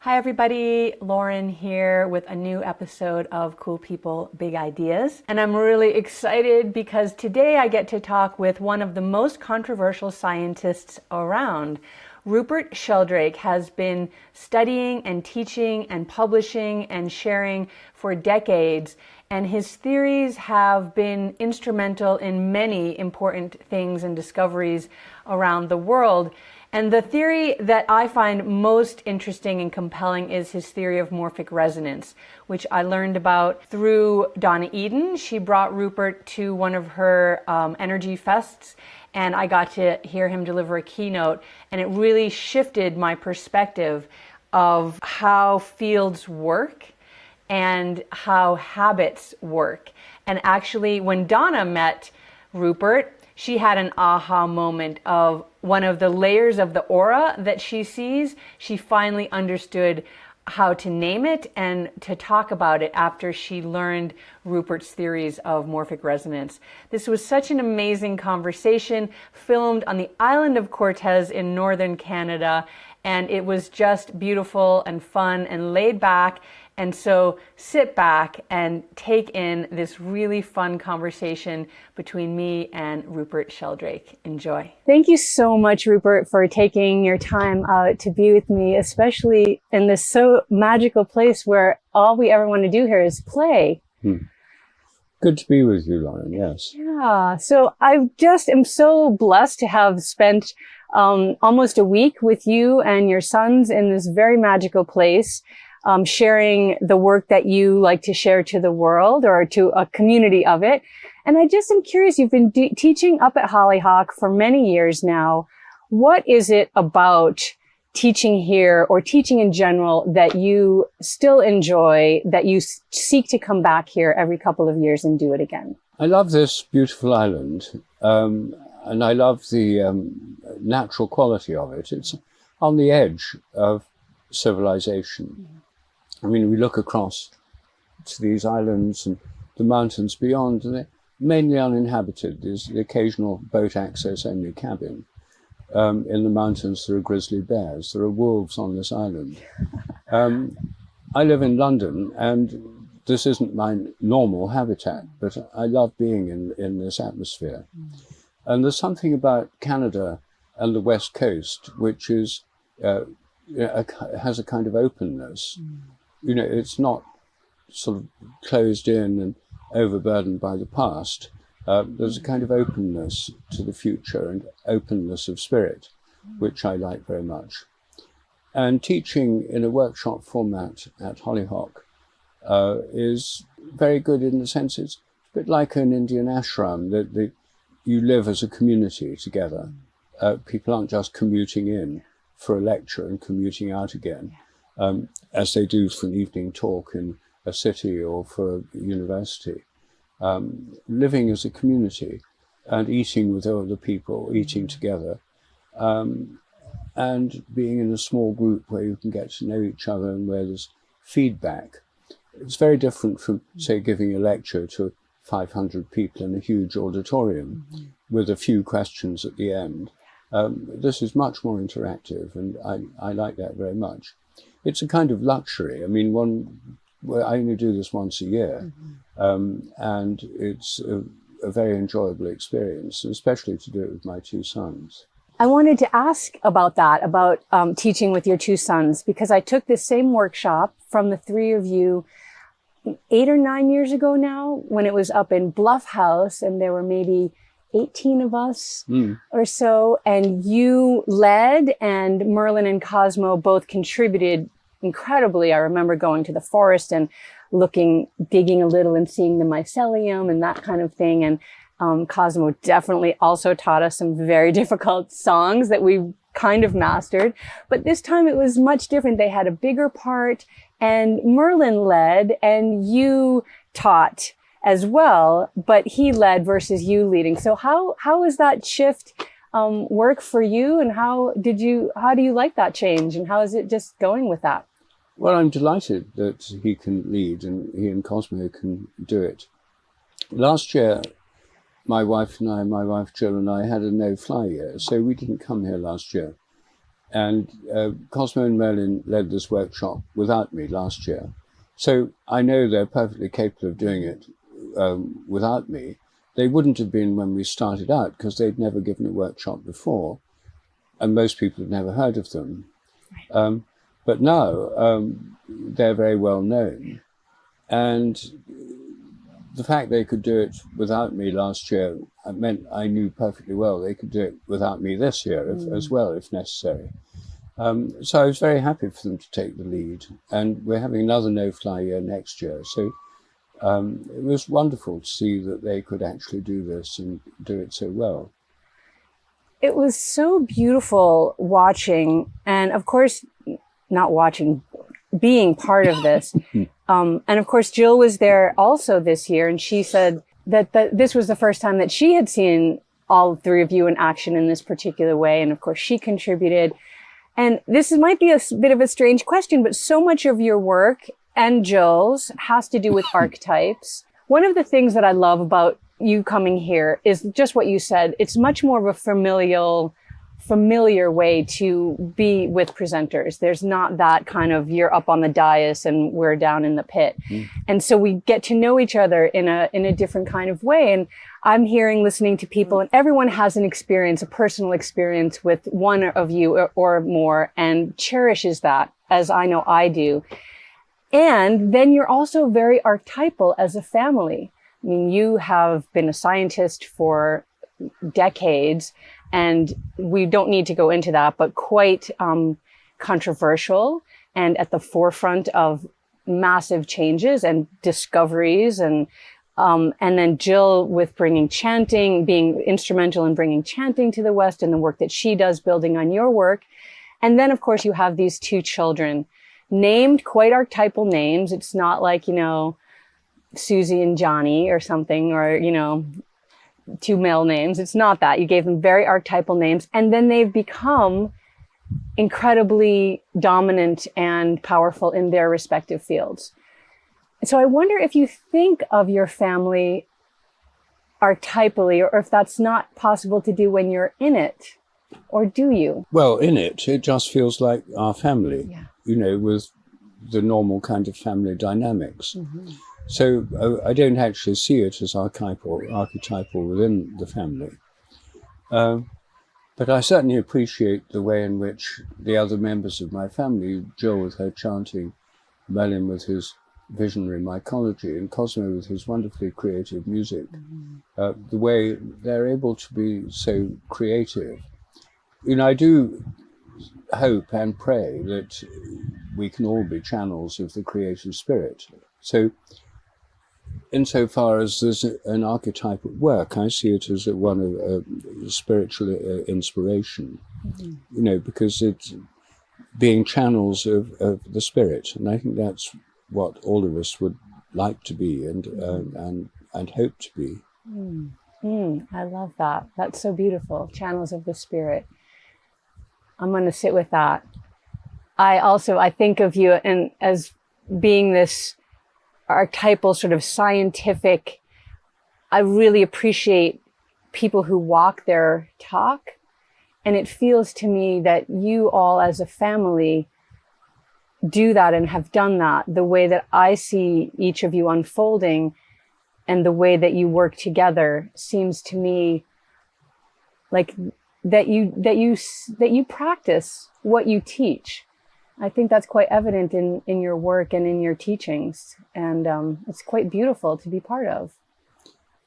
Hi everybody, Lauren here with a new episode of Cool People, Big Ideas. And I'm really excited because today I get to talk with one of the most controversial scientists around. Rupert Sheldrake has been studying and teaching and publishing and sharing for decades, and his theories have been instrumental in many important things and discoveries around the world. And the theory that I find most interesting and compelling is his theory of morphic resonance, which I learned about through Donna Eden. She brought Rupert to one of her energy fests, and I got to hear him deliver a keynote, and it really shifted my perspective of how fields work and how habits work. And actually, when Donna met Rupert, she had an aha moment of one of the layers of the aura that she sees. She finally understood how to name it and to talk about it after she learned Rupert's theories of morphic resonance. This was such an amazing conversation, filmed on the island of Cortez in northern Canada, and it was just beautiful and fun and laid back. And so sit back and take in this really fun conversation between me and Rupert Sheldrake. Enjoy. Thank you so much, Rupert, for taking your time out to be with me, especially in this so magical place where all we ever want to do here is play. Good to be with you, Lauren, yes. Yeah, so I just am so blessed to have spent almost a week with you and your sons in this very magical place. Sharing the work that you like to share to the world or to a community of it. And I just am curious, you've been teaching up at Hollyhock for many years now. What is it about teaching here or teaching in general that you still enjoy, that you seek to come back here every couple of years and do it again? I love this beautiful island, and I love the natural quality of it. It's on the edge of civilization. I mean, we look across to these islands and the mountains beyond, and they're mainly uninhabited. There's the occasional boat access only cabin. In the mountains, there are grizzly bears. There are wolves on this island. I live in London, and this isn't my normal habitat, but I love being in this atmosphere. And there's something about Canada and the West Coast, which is has a kind of openness. You know, it's not sort of closed in and overburdened by the past. There's a kind of openness to the future and openness of spirit, which I like very much. And teaching in a workshop format at Hollyhock is very good in the sense it's a bit like an Indian ashram, that you live as a community together. People aren't just commuting in for a lecture and commuting out again. As they do for an evening talk in a city or for a university. Living as a community and eating with other people, eating together, and being in a small group where you can get to know each other and where there's feedback. It's very different from, say, giving a lecture to 500 people in a huge auditorium with a few questions at the end. This is much more interactive, and I like that very much. It's a kind of luxury. I mean, I only do this once a year, and it's a very enjoyable experience, especially to do it with my two sons. I wanted to ask about that, about teaching with your two sons, because I took this same workshop from the three of you 8 or 9 years ago now, when it was up in Bluff House, and there were maybe 18 of us or so, and you led, and Merlin and Cosmo both contributed incredibly. I remember going to the forest and digging a little and seeing the mycelium and that kind of thing. And Cosmo definitely also taught us some very difficult songs that we kind of mastered. But this time it was much different. They had a bigger part, and Merlin led and you taught as well, but he led versus you leading. So how is that shift work for you, and how do you like that change, and how is it just going with that? Well, I'm delighted that he can lead and he and Cosmo can do it. Last year, my wife Jill and I had a no-fly year, so we didn't come here last year. And Cosmo and Merlin led this workshop without me last year. So I know they're perfectly capable of doing it without me. They wouldn't have been when we started out because they'd never given a workshop before, and most people had never heard of them. But now they're very well known. And the fact they could do it without me last year meant I knew perfectly well they could do it without me this year as well, if necessary. So I was very happy for them to take the lead. And we're having another no-fly year next year. So it was wonderful to see that they could actually do this and do it so well. It was so beautiful watching, and of course, not watching, being part of this. And of course, Jill was there also this year, and she said that this was the first time that she had seen all three of you in action in this particular way. And of course, she contributed. And this might be a bit of a strange question, but so much of your work and Jill's has to do with archetypes. One of the things that I love about you coming here is just what you said. It's much more of a familiar way to be with presenters. There's not that kind of you're up on the dais and we're down in the pit. And so we get to know each other in a different kind of way. And I'm listening to people, and everyone has an experience, a personal experience with one of you or more, and cherishes that, as I know I do. And then you're also very archetypal as a family. I mean, you have been a scientist for decades, and we don't need to go into that, but quite controversial and at the forefront of massive changes and discoveries. And then Jill with bringing chanting, being instrumental in bringing chanting to the West, and the work that she does building on your work. And then, of course, you have these two children named quite archetypal names. It's not like, Susie and Johnny or something, or, two male names. It's not that. You gave them very archetypal names, and then they've become incredibly dominant and powerful in their respective fields. So I wonder if you think of your family archetypally, or if that's not possible to do when you're in it, or do you? Well, in it just feels like our family, with the normal kind of family dynamics. So I don't actually see it as archetypal within the family. But I certainly appreciate the way in which the other members of my family, Jill with her chanting, Merlin with his visionary mycology, and Cosmo with his wonderfully creative music, the way they're able to be so creative. I do hope and pray that we can all be channels of the creative spirit. So insofar as there's an archetype at work, I see it as one of spiritual inspiration, because it's being channels of the spirit. And I think that's what all of us would like to be and hope to be. I love that. That's so beautiful. Channels of the spirit. I'm going to sit with that. I think of you and as being this archetypal sort of scientific. I really appreciate people who walk their talk. And it feels to me that you all as a family do that and have done that. The way that I see each of you unfolding and the way that you work together seems to me like that you practice what you teach. I think that's quite evident in your work and in your teachings. And it's quite beautiful to be part of.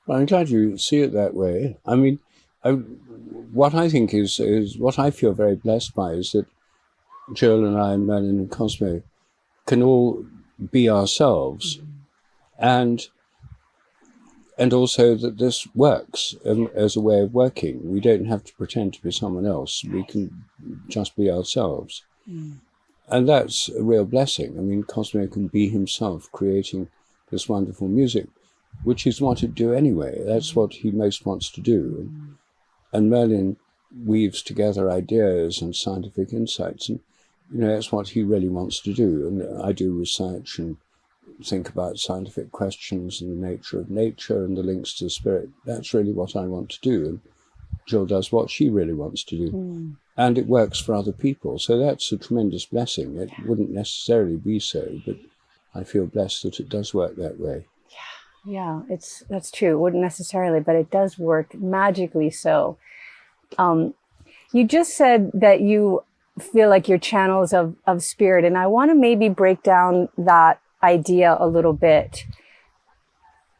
Well, I'm glad you see it that way. I mean, what I think is what I feel very blessed by is that Jill and I and Merlin and Cosmo can all be ourselves, and also that this works as a way of working. We don't have to pretend to be someone else. We can just be ourselves. And that's a real blessing. I mean, Cosmo can be himself, creating this wonderful music, which is what he'd do anyway. That's what he most wants to do. And Merlin weaves together ideas and scientific insights, and that's what he really wants to do. And I do research and think about scientific questions and the nature of nature and the links to the spirit. That's really what I want to do. And Jill does what she really wants to do. And it works for other people. So that's a tremendous blessing. It wouldn't necessarily be so, but I feel blessed that it does work that way. Yeah, that's true. It wouldn't necessarily, but it does work magically so. You just said that you feel like you're channels of spirit, and I want to maybe break down that idea a little bit,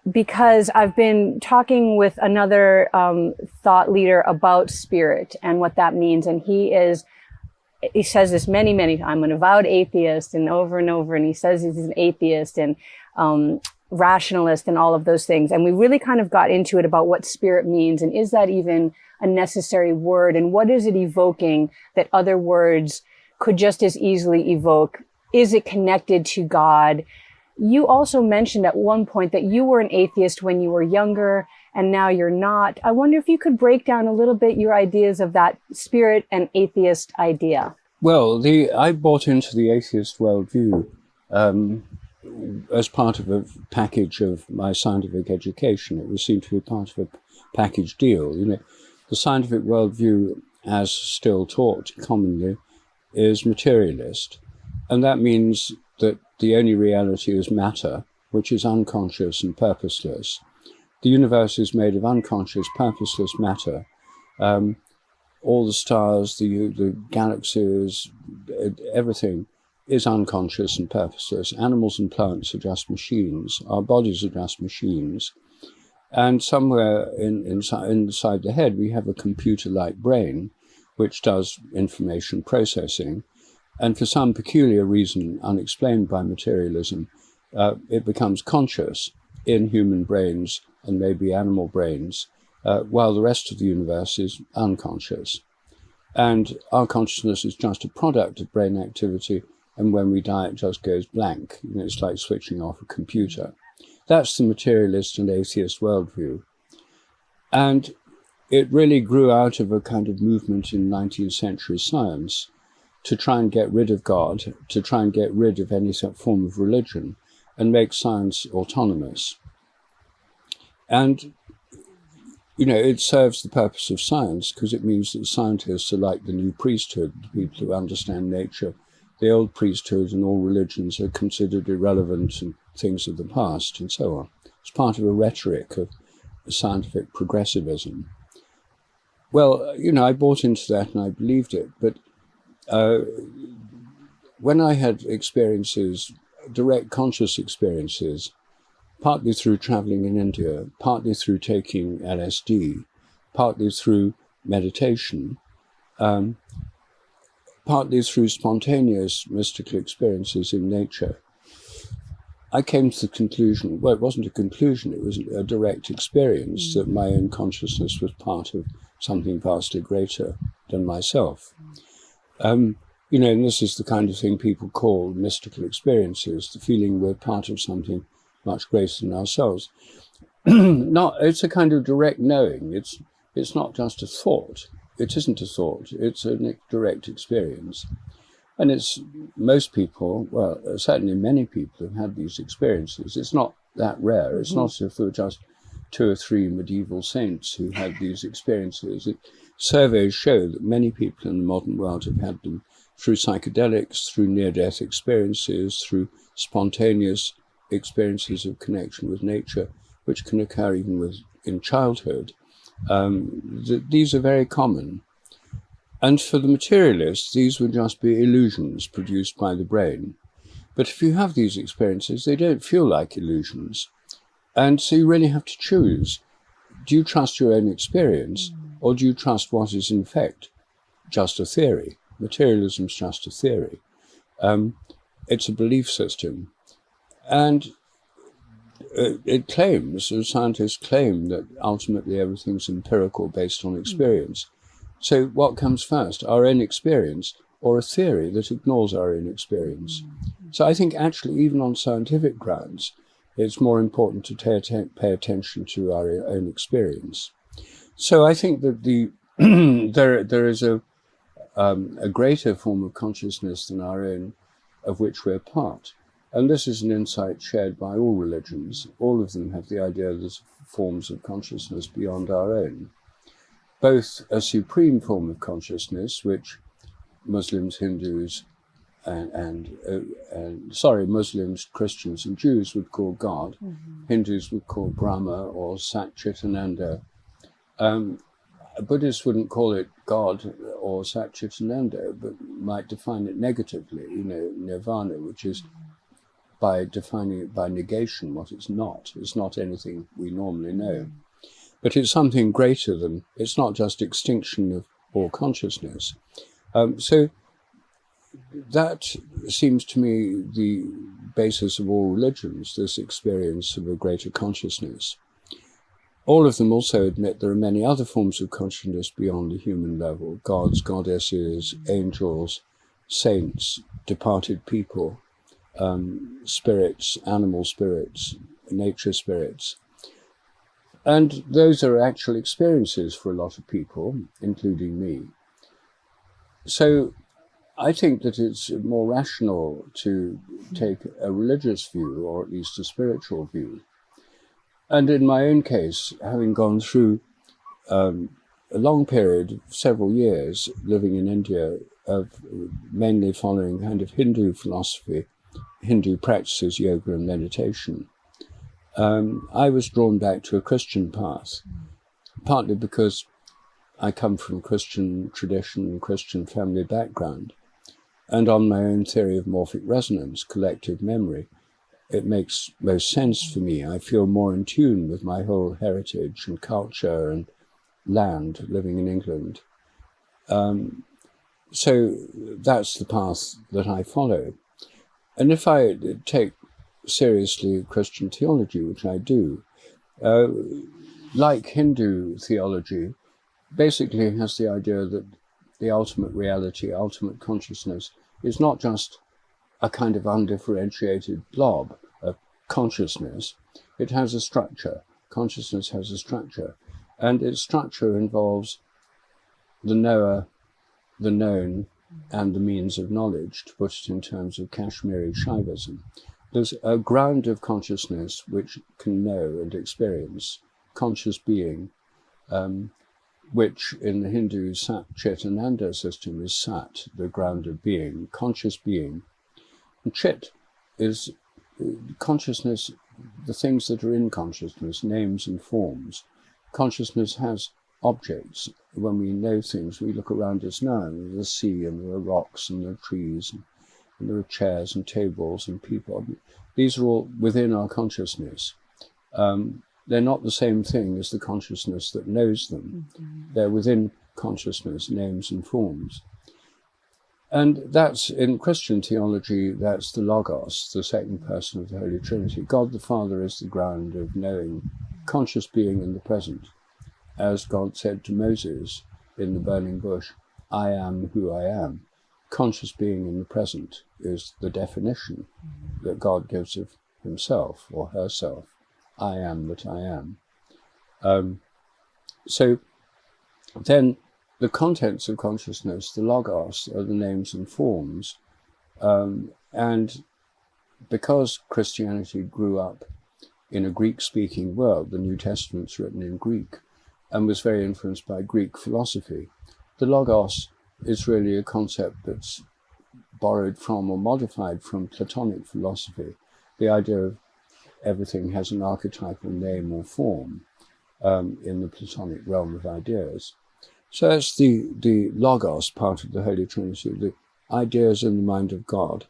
because I've been talking with another thought leader about spirit and what that means, and he says this many times. I'm an avowed atheist, and over, and he says he's an atheist and rationalist and all of those things. And we really kind of got into it about what spirit means, and is that even a necessary word, and what is it evoking that other words could just as easily evoke? Is it connected to God? You also mentioned at one point that you were an atheist when you were younger, and now you're not. I wonder if you could break down a little bit your ideas of that spirit and atheist idea. Well, I bought into the atheist worldview as part of a package of my scientific education. It was seen to be part of a package deal. The scientific worldview, as still taught commonly, is materialist. And that means that the only reality is matter, which is unconscious and purposeless. The universe is made of unconscious, purposeless matter. All the stars, the galaxies, everything is unconscious and purposeless. Animals and plants are just machines. Our bodies are just machines. And somewhere inside the head, we have a computer-like brain, which does information processing. And for some peculiar reason, unexplained by materialism, it becomes conscious in human brains and maybe animal brains, while the rest of the universe is unconscious. And our consciousness is just a product of brain activity, and when we die, it just goes blank. It's like switching off a computer. That's the materialist and atheist worldview. And it really grew out of a kind of movement in 19th century science to try and get rid of God, to try and get rid of any form of religion, and make science autonomous. And, it serves the purpose of science, because it means that scientists are like the new priesthood, the people who understand nature. The old priesthood and all religions are considered irrelevant and things of the past, and so on. It's part of a rhetoric of scientific progressivism. Well, I bought into that and I believed it, but when I had experiences, direct conscious experiences, partly through traveling in India, partly through taking LSD, partly through meditation, partly through spontaneous mystical experiences in nature, I came to the conclusion, well, it wasn't a conclusion, it was a direct experience that my own consciousness was part of something vastly greater than myself. And this is the kind of thing people call mystical experiences, the feeling we're part of something much greater than ourselves. It's a kind of direct knowing. It's not just a thought. It isn't a thought. It's a direct experience. And it's most people, well, certainly many people have had these experiences. It's not that rare. It's not as if there were just 2 or 3 medieval saints who had these experiences. Surveys show that many people in the modern world have had them through psychedelics, through near-death experiences, through spontaneous experiences of connection with nature, which can occur even in childhood. These are very common. And for the materialists, these would just be illusions produced by the brain. But if you have these experiences, they don't feel like illusions. And so you really have to choose. Do you trust your own experience, or do you trust what is in fact just a theory? Materialism is just a theory. It's a belief system. And it claims, or scientists claim, that ultimately everything's empirical based on experience. So what comes first, our own experience or a theory that ignores our own experience? So I think actually even on scientific grounds, it's more important to pay attention to our own experience. So I think that there is a greater form of consciousness than our own, of which we're part. And this is an insight shared by all religions. All of them have the idea that there's forms of consciousness beyond our own. both a supreme form of consciousness, which Muslims, Hindus, Muslims, Christians, and Jews would call God. Hindus would call Brahma or Sat Chit Ananda. Buddhists wouldn't call it God or Sat Chit Ananda, but might define it negatively, nirvana, which is by defining it by negation what it's not. It's not anything we normally know. But it's something greater than, it's not just extinction of all consciousness. So that seems to me the basis of all religions, this experience of a greater consciousness. All of them also admit there are many other forms of consciousness beyond the human level: gods, goddesses, angels, saints, departed people, spirits, animal spirits, nature spirits. And those are actual experiences for a lot of people, including me. So I think that it's more rational to take a religious view, or at least a spiritual view. And in my own case, having gone through a long period, several years, living in India, of mainly following kind of Hindu philosophy, Hindu practices, yoga and meditation, I was drawn back to a Christian path, partly because I come from Christian tradition, Christian family background, and on my own theory of morphic resonance, collective memory. It makes most sense for me. I feel more in tune with my whole heritage and culture and land, living in England. So that's the path that I follow. And if I take seriously Christian theology, which I do, like Hindu theology, basically has the idea that the ultimate reality, ultimate consciousness, is not just a kind of undifferentiated blob of consciousness. It has a structure. Consciousness has a structure. And its structure involves the knower, the known, and the means of knowledge, to put it in terms of Kashmiri Shaivism. There's a ground of consciousness which can know and experience, conscious being, which in the Hindu Sat Chit Ananda system is Sat, the ground of being, conscious being. And Chit is consciousness, the things that are in consciousness, names and forms. Consciousness has objects. When we know things, we look around us now, and there's the sea, and there are rocks, and there are trees, and there are chairs and tables and people. These are all within our consciousness. They're not the same thing as the consciousness that knows them. They're within consciousness, names and forms. And that's, in Christian theology, that's the Logos, the second person of the Holy Trinity. God the Father is the ground of knowing, conscious being in the present. As God said to Moses in the burning bush, I am who I am. Conscious being in the present is the definition that God gives of himself or herself. I am that I am. So then the contents of consciousness, the Logos, are the names and forms. And because Christianity grew up in a Greek-speaking world, the New Testament's written in Greek, and was very influenced by Greek philosophy, the Logos is really a concept that's borrowed from or modified from Platonic philosophy. The idea of everything has an archetypal name or form in the Platonic realm of ideas. So that's the Logos part of the Holy Trinity, the ideas in the mind of God.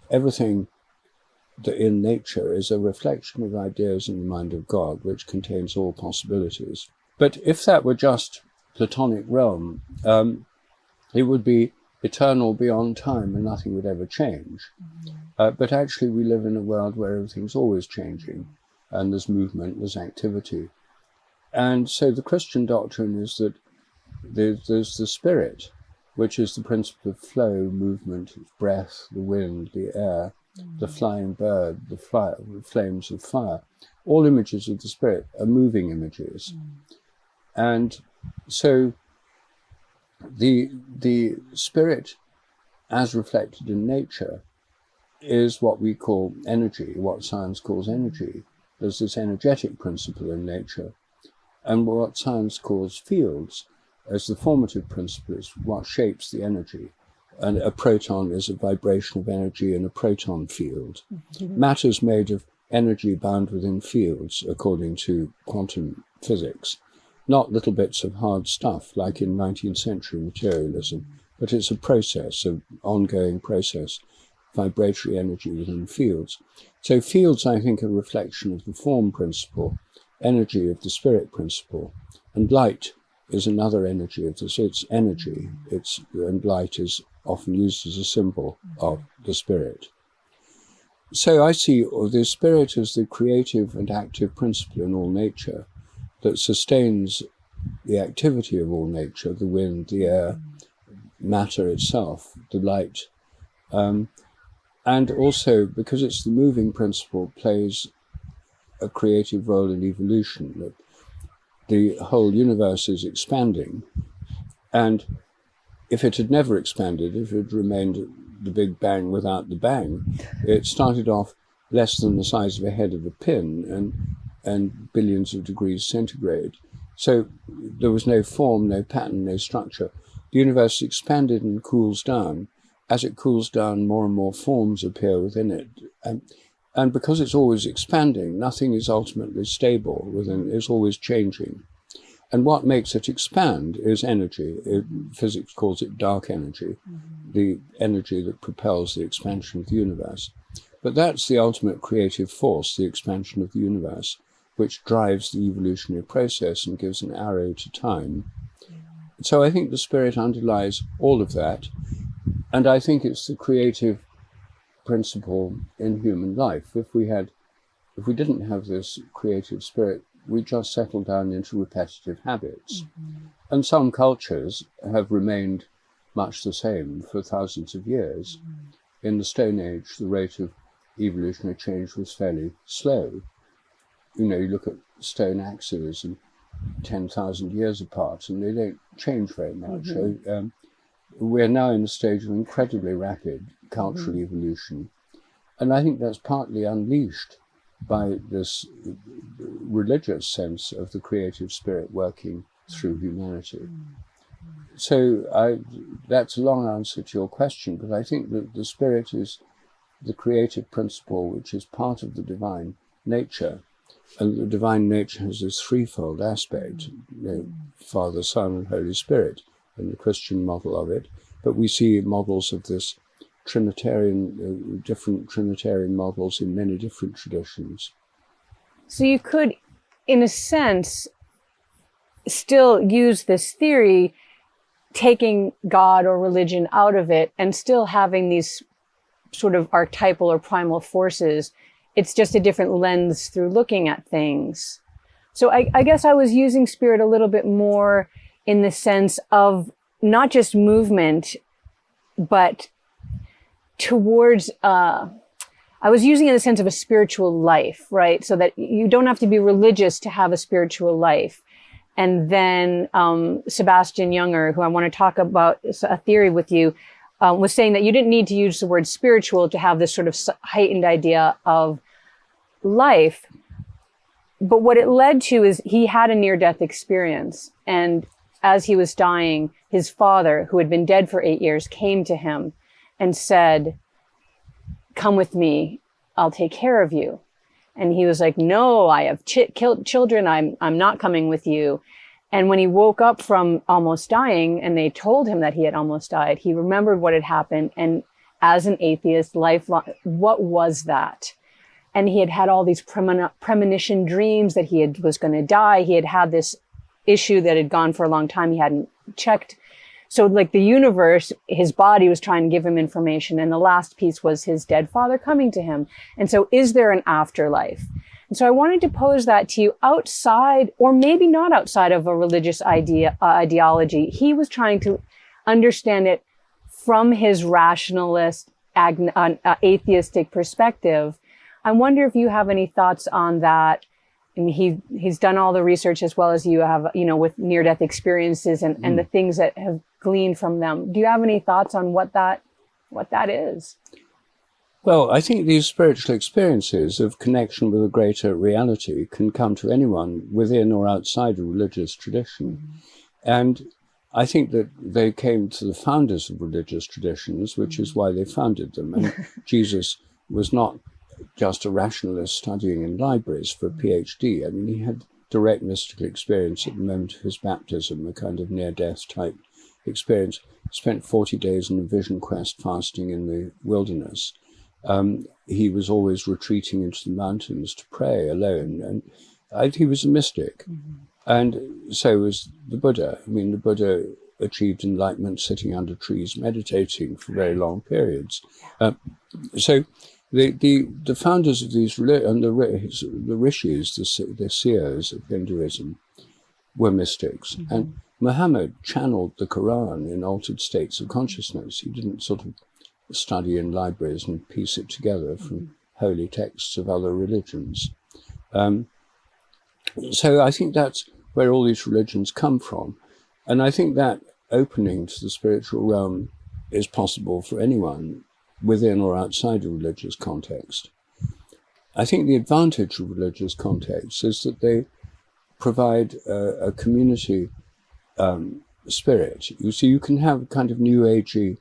Everything in nature is a reflection of ideas in the mind of God, which contains all possibilities. But if that were just Platonic realm, it would be eternal beyond time and nothing would ever change. But actually we live in a world where everything's always changing, and there's movement, there's activity. And so the Christian doctrine is that there's the spirit, which is the principle of flow, movement, breath, the wind, the air, the flying bird, the flames of fire. All images of the spirit are moving images. And so the spirit, as reflected in nature, is what we call energy, what science calls energy. There's this energetic principle in nature, and what science calls fields. as the formative principle is what shapes the energy. And a proton is a vibration of energy in a proton field. Matter is made of energy bound within fields, according to quantum physics. Not little bits of hard stuff like in 19th century materialism, but it's a process, an ongoing process, vibratory energy within fields. So fields, I think, are a reflection of the form principle, energy of the spirit principle, and light is another energy of this. It's energy, and light is often used as a symbol of the spirit. So I see the spirit as the creative and active principle in all nature that sustains the activity of all nature, the wind, the air, matter itself, the light. And also, because it's the moving principle, plays a creative role in evolution. That the whole universe is expanding, and if it had never expanded, if it had remained the Big Bang without the bang, it started off less than the size of a head of a pin and billions of degrees centigrade. So there was no form, no pattern, no structure. The universe expanded and cools down. As it cools down, more and more forms appear within it. And because it's always expanding, nothing is ultimately stable within it. It's always changing. And what makes it expand is energy. Physics calls it dark energy, the energy that propels the expansion of the universe. But that's the ultimate creative force, the expansion of the universe, which drives the evolutionary process and gives an arrow to time. So I think the spirit underlies all of that. And I think it's the creative principle in human life. If we didn't have this creative spirit, we just settle down into repetitive habits. And some cultures have remained much the same for thousands of years. In the Stone Age, the rate of evolutionary change was fairly slow. You know, you look at stone axes and 10,000 years apart, and they don't change very much. We're now in a stage of incredibly rapid cultural evolution. And I think that's partly unleashed by this religious sense of the creative spirit working through humanity. So that's a long answer to your question, but I think that the spirit is the creative principle which is part of the divine nature. And the divine nature has this threefold aspect, Father, Son, and Holy Spirit, in the Christian model of it. But we see models of this Trinitarian, different Trinitarian models in many different traditions. So you could, in a sense, still use this theory, taking God or religion out of it and still having these sort of archetypal or primal forces. It's just a different lens through looking at things. So I guess I was using spirit a little bit more in the sense of not just movement, but towards, I was using it in the sense of a spiritual life, right? So that you don't have to be religious to have a spiritual life. And then Sebastian Junger, who I want to talk about a theory with you, was saying that you didn't need to use the word spiritual to have this sort of heightened idea of life. But what it led to is he had a near-death experience. And as he was dying, his father, who had been dead for 8 years, came to him and said, "Come with me, I'll take care of you." And he was like, "No, I have killed children. I'm not coming with you." And when he woke up from almost dying and they told him that he had almost died, he remembered what had happened. And as an atheist, lifelong, what was that? And he had had all these premonition dreams that he was going to die. He had had this issue that had gone for a long time. He hadn't checked. So like the universe, his body was trying to give him information. And the last piece was his dead father coming to him. And so is there an afterlife? And so I wanted to pose that to you outside, or maybe not outside of a religious ideology. He was trying to understand it from his rationalist, atheistic perspective. I wonder if you have any thoughts on that. And he's done all the research as well as you have, with near-death experiences and the things that have gleaned from them. Do you have any thoughts on what that is? Well, I think these spiritual experiences of connection with a greater reality can come to anyone within or outside a religious tradition. And I think that they came to the founders of religious traditions, which is why they founded them. And Jesus was not just a rationalist studying in libraries for a PhD. I mean, he had direct mystical experience at the moment of his baptism, a kind of near-death type experience. Spent 40 days in a vision quest fasting in the wilderness. He was always retreating into the mountains to pray alone, and he was a mystic. And so was the Buddha. I mean, the Buddha achieved enlightenment sitting under trees, meditating for very long periods. So the founders of these and the rishis, the seers of Hinduism, were mystics. And Muhammad channeled the Quran in altered states of consciousness. He didn't sort of study in libraries and piece it together from holy texts of other religions. So I think that's where all these religions come from. And I think that opening to the spiritual realm is possible for anyone within or outside a religious context. I think the advantage of religious contexts is that they provide a community spirit. You see, you can have a kind of new agey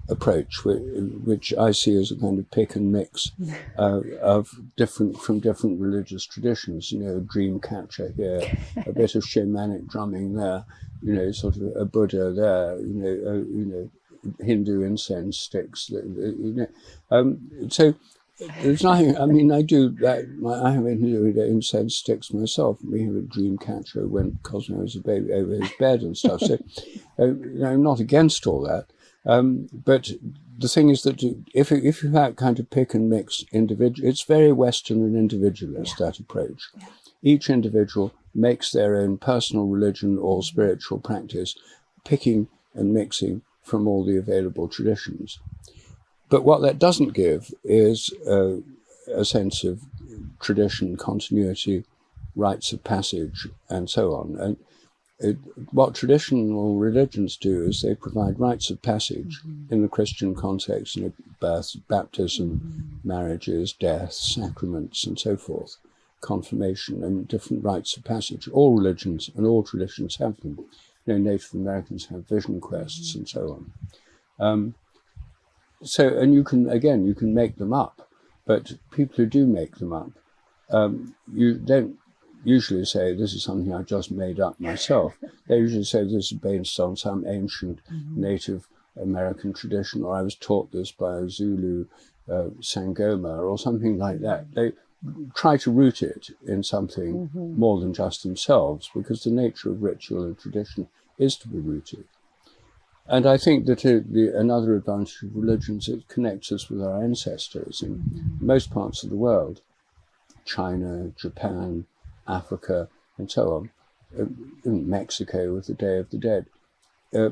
approach, which I see as a kind of pick and mix from different religious traditions. You know, a dream catcher here, a bit of shamanic drumming there. You know, sort of a Buddha there. You know, Hindu incense sticks. You know, so there's nothing. I mean, I do that. I have Hindu incense sticks myself. We have a dream catcher when Cosmo was a baby over his bed and stuff. So, you know, I'm not against all that. But the thing is that if you have kind of pick and mix individual, it's very Western and individualist, that approach. Each individual makes their own personal religion or spiritual practice, picking and mixing from all the available traditions. But what that doesn't give is a sense of tradition, continuity, rites of passage, and so on. And what traditional religions do is they provide rites of passage in the Christian context, you know, birth, baptism, marriages, deaths, sacraments, and so forth, confirmation, and different rites of passage. All religions and all traditions have them. You know, Native Americans have vision quests and so on. So, and you can make them up, but people who do make them up, you don't usually say, this is something I just made up myself. They usually say this is based on some ancient Native American tradition, or I was taught this by a Zulu Sangoma, or something like that. They try to root it in something more than just themselves, because the nature of ritual and tradition is to be rooted. And I think that another advantage of religions, it connects us with our ancestors in most parts of the world, China, Japan, Africa, and so on, in Mexico with the Day of the Dead.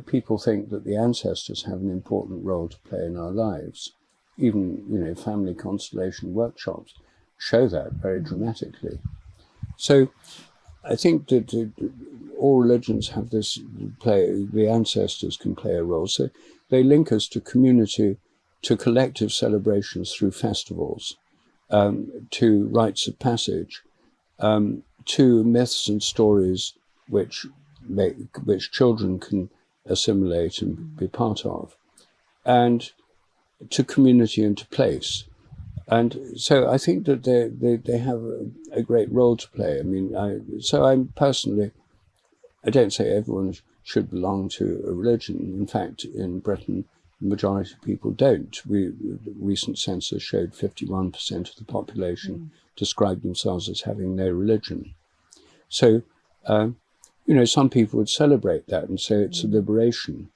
People think that the ancestors have an important role to play in our lives. Even, you know, family constellation workshops show that very dramatically. So I think that all religions have this play, the ancestors can play a role. So they link us to community, to collective celebrations through festivals, to rites of passage, to myths and stories which children can assimilate and be part of, and to community and to place. And so I think that they have a great role to play. I mean, I don't say everyone should belong to a religion. In fact, in Britain, the majority of people don't. The recent census showed 51% of the population described themselves as having no religion. So, you know, some people would celebrate that and say it's a liberation.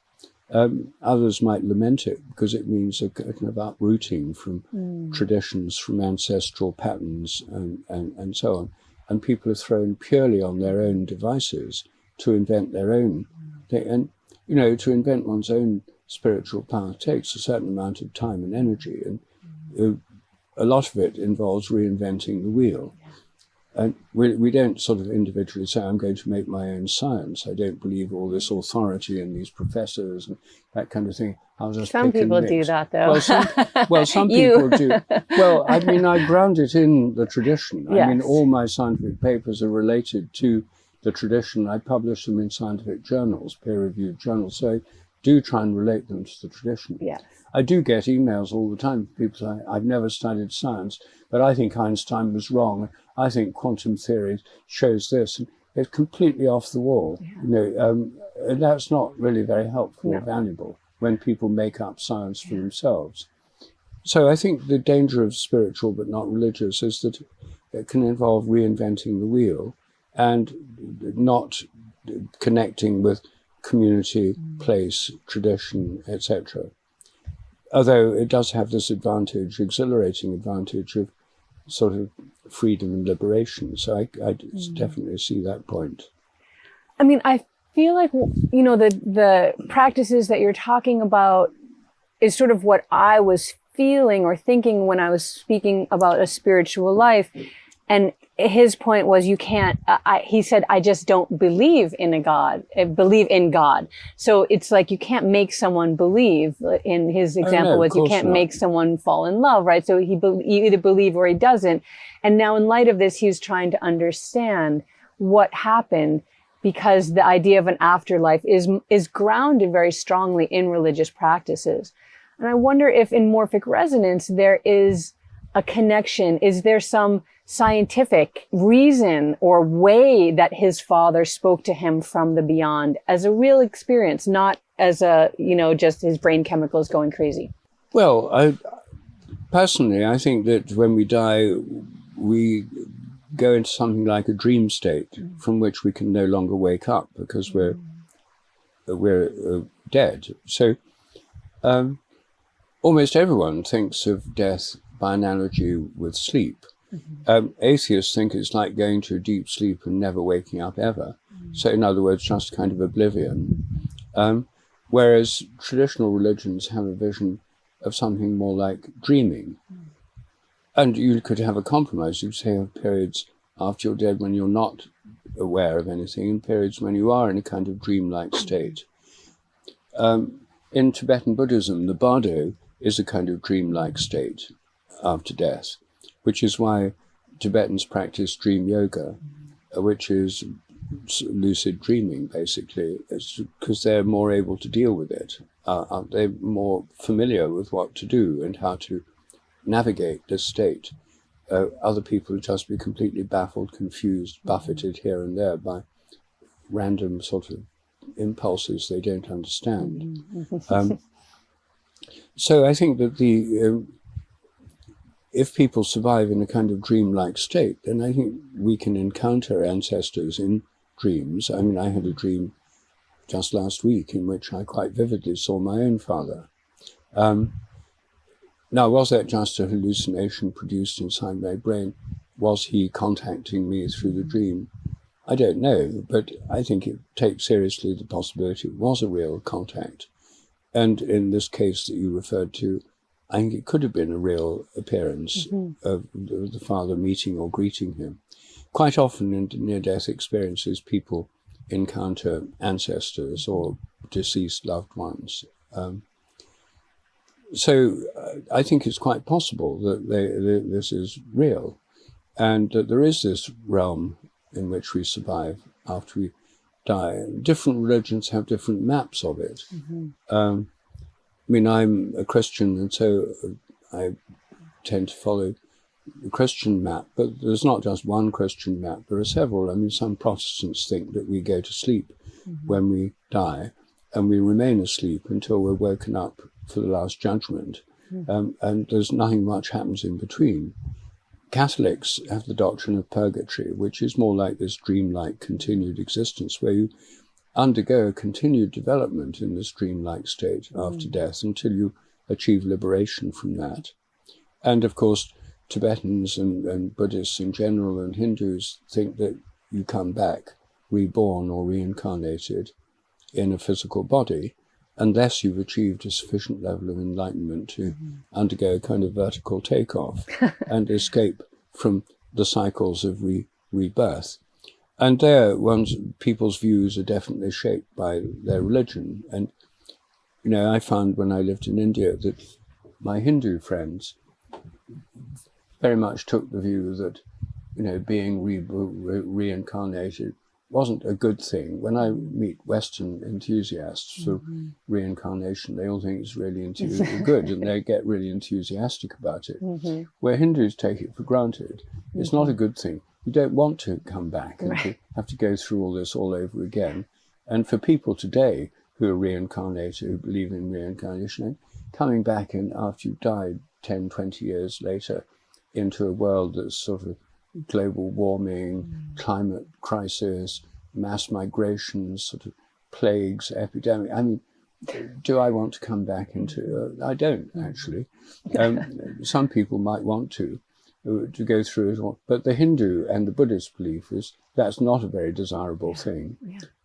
Others might lament it because it means a kind of uprooting from traditions, from ancestral patterns, and so on. And people are thrown purely on their own devices to invent their own thing. And, you know, to invent one's own spiritual power takes a certain amount of time and energy. And a lot of it involves reinventing the wheel. And we don't sort of individually say, I'm going to make my own science. I don't believe all this authority and these professors and that kind of thing. I'll just some people do that, though. Some people do. Well, I mean, I ground it in the tradition. Yes. I mean, all my scientific papers are related to the tradition. I publish them in scientific journals, peer-reviewed journals, so I do try and relate them to the tradition. Yes. I do get emails all the time from people saying, I've never studied science, but I think Einstein was wrong. I think quantum theory shows this. And it's completely off the wall. And that's not really very helpful or valuable when people make up science for themselves. So I think the danger of spiritual but not religious is that it can involve reinventing the wheel and not connecting with community, place, tradition, etc. Although it does have this advantage, exhilarating advantage of sort of freedom and liberation. So I definitely see that point. I mean, I feel like, the practices that you're talking about is sort of what I was feeling or thinking when I was speaking about a spiritual life. And his point was, you can't, he said, I just don't believe in a God, believe in God. So it's like, you can't make someone believe. In his example was, you can't make someone fall in love, right? So you either believe or he doesn't. And now in light of this, he's trying to understand what happened, because the idea of an afterlife is grounded very strongly in religious practices. And I wonder if in morphic resonance, there is a connection. Is there some scientific reason or way that his father spoke to him from the beyond as a real experience, not as just his brain chemicals going crazy? Well, personally, I think that when we die, we go into something like a dream state from which we can no longer wake up because we're dead. So almost everyone thinks of death by analogy with sleep. Atheists think it's like going to a deep sleep and never waking up ever. So in other words, just kind of oblivion. Whereas traditional religions have a vision of something more like dreaming. And you could have a compromise. You could say have periods after you're dead when you're not aware of anything, and periods when you are in a kind of dreamlike state. In Tibetan Buddhism, the bardo is a kind of dreamlike state after death, which is why Tibetans practice dream yoga, which is lucid dreaming, basically. It's because they're more able to deal with it. They're more familiar with what to do and how to navigate this state. Other people just be completely baffled, confused, buffeted here and there by random sort of impulses they don't understand. So I think that if people survive in a kind of dreamlike state, then I think we can encounter ancestors in dreams. I mean, I had a dream just last week in which I quite vividly saw my own father. Now, was that just a hallucination produced inside my brain? Was he contacting me through the dream? I don't know, but I think it takes seriously the possibility it was a real contact. And in this case that you referred to, I think it could have been a real appearance of the father meeting or greeting him. Quite often in near-death experiences, people encounter ancestors or deceased loved ones. So I think it's quite possible that this is real, and that there is this realm in which we survive after we die. Different religions have different maps of it. I mean, I'm a Christian, and so I tend to follow the Christian map, but there's not just one Christian map, there are several. I mean, some Protestants think that we go to sleep when we die, and we remain asleep until we're woken up for the last judgment, and there's nothing much happens in between. Catholics have the doctrine of purgatory, which is more like this dreamlike continued existence where you undergo a continued development in this dreamlike state after death until you achieve liberation from that. And of course, Tibetans and Buddhists in general and Hindus think that you come back reborn or reincarnated in a physical body unless you've achieved a sufficient level of enlightenment to undergo a kind of vertical takeoff and escape from the cycles of rebirth. And there, people's views are definitely shaped by their religion. And, you know, I found when I lived in India that my Hindu friends very much took the view that, you know, being reincarnated wasn't a good thing. When I meet Western enthusiasts for reincarnation, they all think it's really good, and they get really enthusiastic about it. Where Hindus take it for granted, it's not a good thing. You don't want to come back and to have to go through all this all over again. And for people today who are reincarnated, who believe in reincarnation, coming back and after you've died 10, 20 years later into a world that's sort of global warming, climate crisis, mass migrations, sort of plagues, epidemic. I mean, do I want to come back into? I don't actually. Some people might want to go through it all, but the Hindu and the Buddhist belief is that's not a very desirable thing.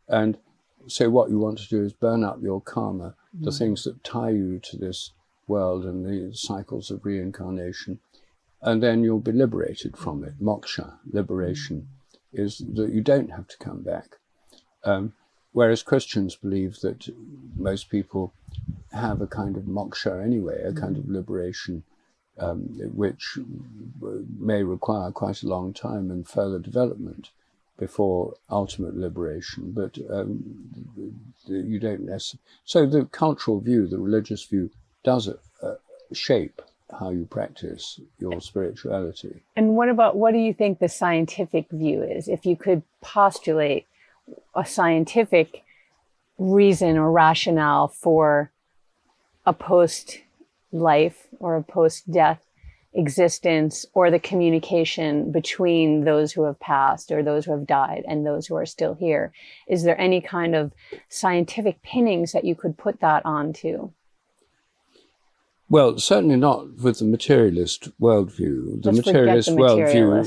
And so what you want to do is burn up your karma, the things that tie you to this world and the cycles of reincarnation, and then you'll be liberated from it. Moksha, liberation, is that you don't have to come back. Whereas Christians believe that most people have a kind of moksha anyway, a kind of liberation, which may require quite a long time and further development before ultimate liberation, but you don't necessarily. So the cultural view, the religious view, does shape how you practice your spirituality. And what do you think the scientific view is? If you could postulate a scientific reason or rationale for a post-life or a post-death existence, or the communication between those who have passed or those who have died and those who are still here, is there any kind of scientific pinnings that you could put that onto? Well, certainly not with the materialist worldview. The materialist worldview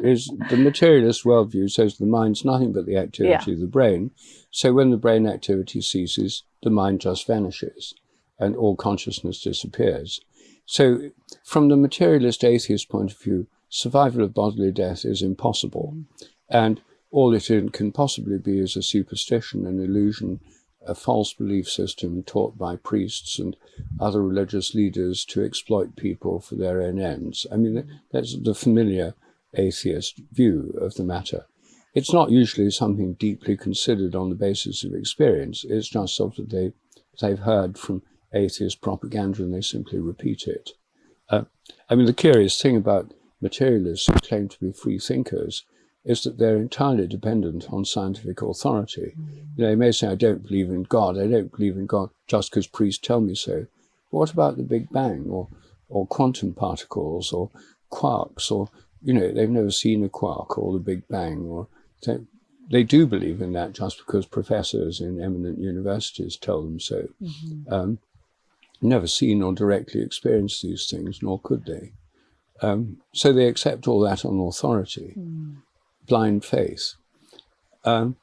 is the materialist worldview says the mind's nothing but the activity of the brain. So when the brain activity ceases, the mind just vanishes and all consciousness disappears. So from the materialist atheist point of view, survival of bodily death is impossible. And all it can possibly be is a superstition, an illusion, a false belief system taught by priests and other religious leaders to exploit people for their own ends. I mean, that's the familiar atheist view of the matter. It's not usually something deeply considered on the basis of experience. It's just sort of they've heard from atheist propaganda and they simply repeat it. I mean, the curious thing about materialists who claim to be free thinkers is that they're entirely dependent on scientific authority. You know, they may say, I don't believe in God just because priests tell me so. But what about the Big Bang or quantum particles or quarks, or, you know, they've never seen a quark or the Big Bang, or they do believe in that just because professors in eminent universities tell them so. Never seen or directly experienced these things, nor could they. So they accept all that on authority. Blind faith. So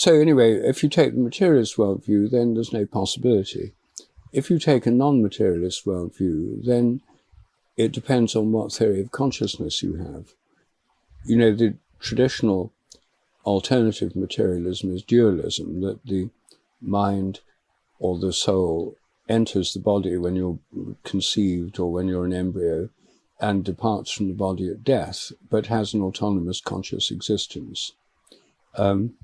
anyway, if you take the materialist worldview, then there's no possibility. If you take a non-materialist worldview, then it depends on what theory of consciousness you have. You know, the traditional alternative materialism is dualism, that the mind or the soul enters the body when you're conceived or when you're an embryo, and departs from the body at death, but has an autonomous conscious existence. And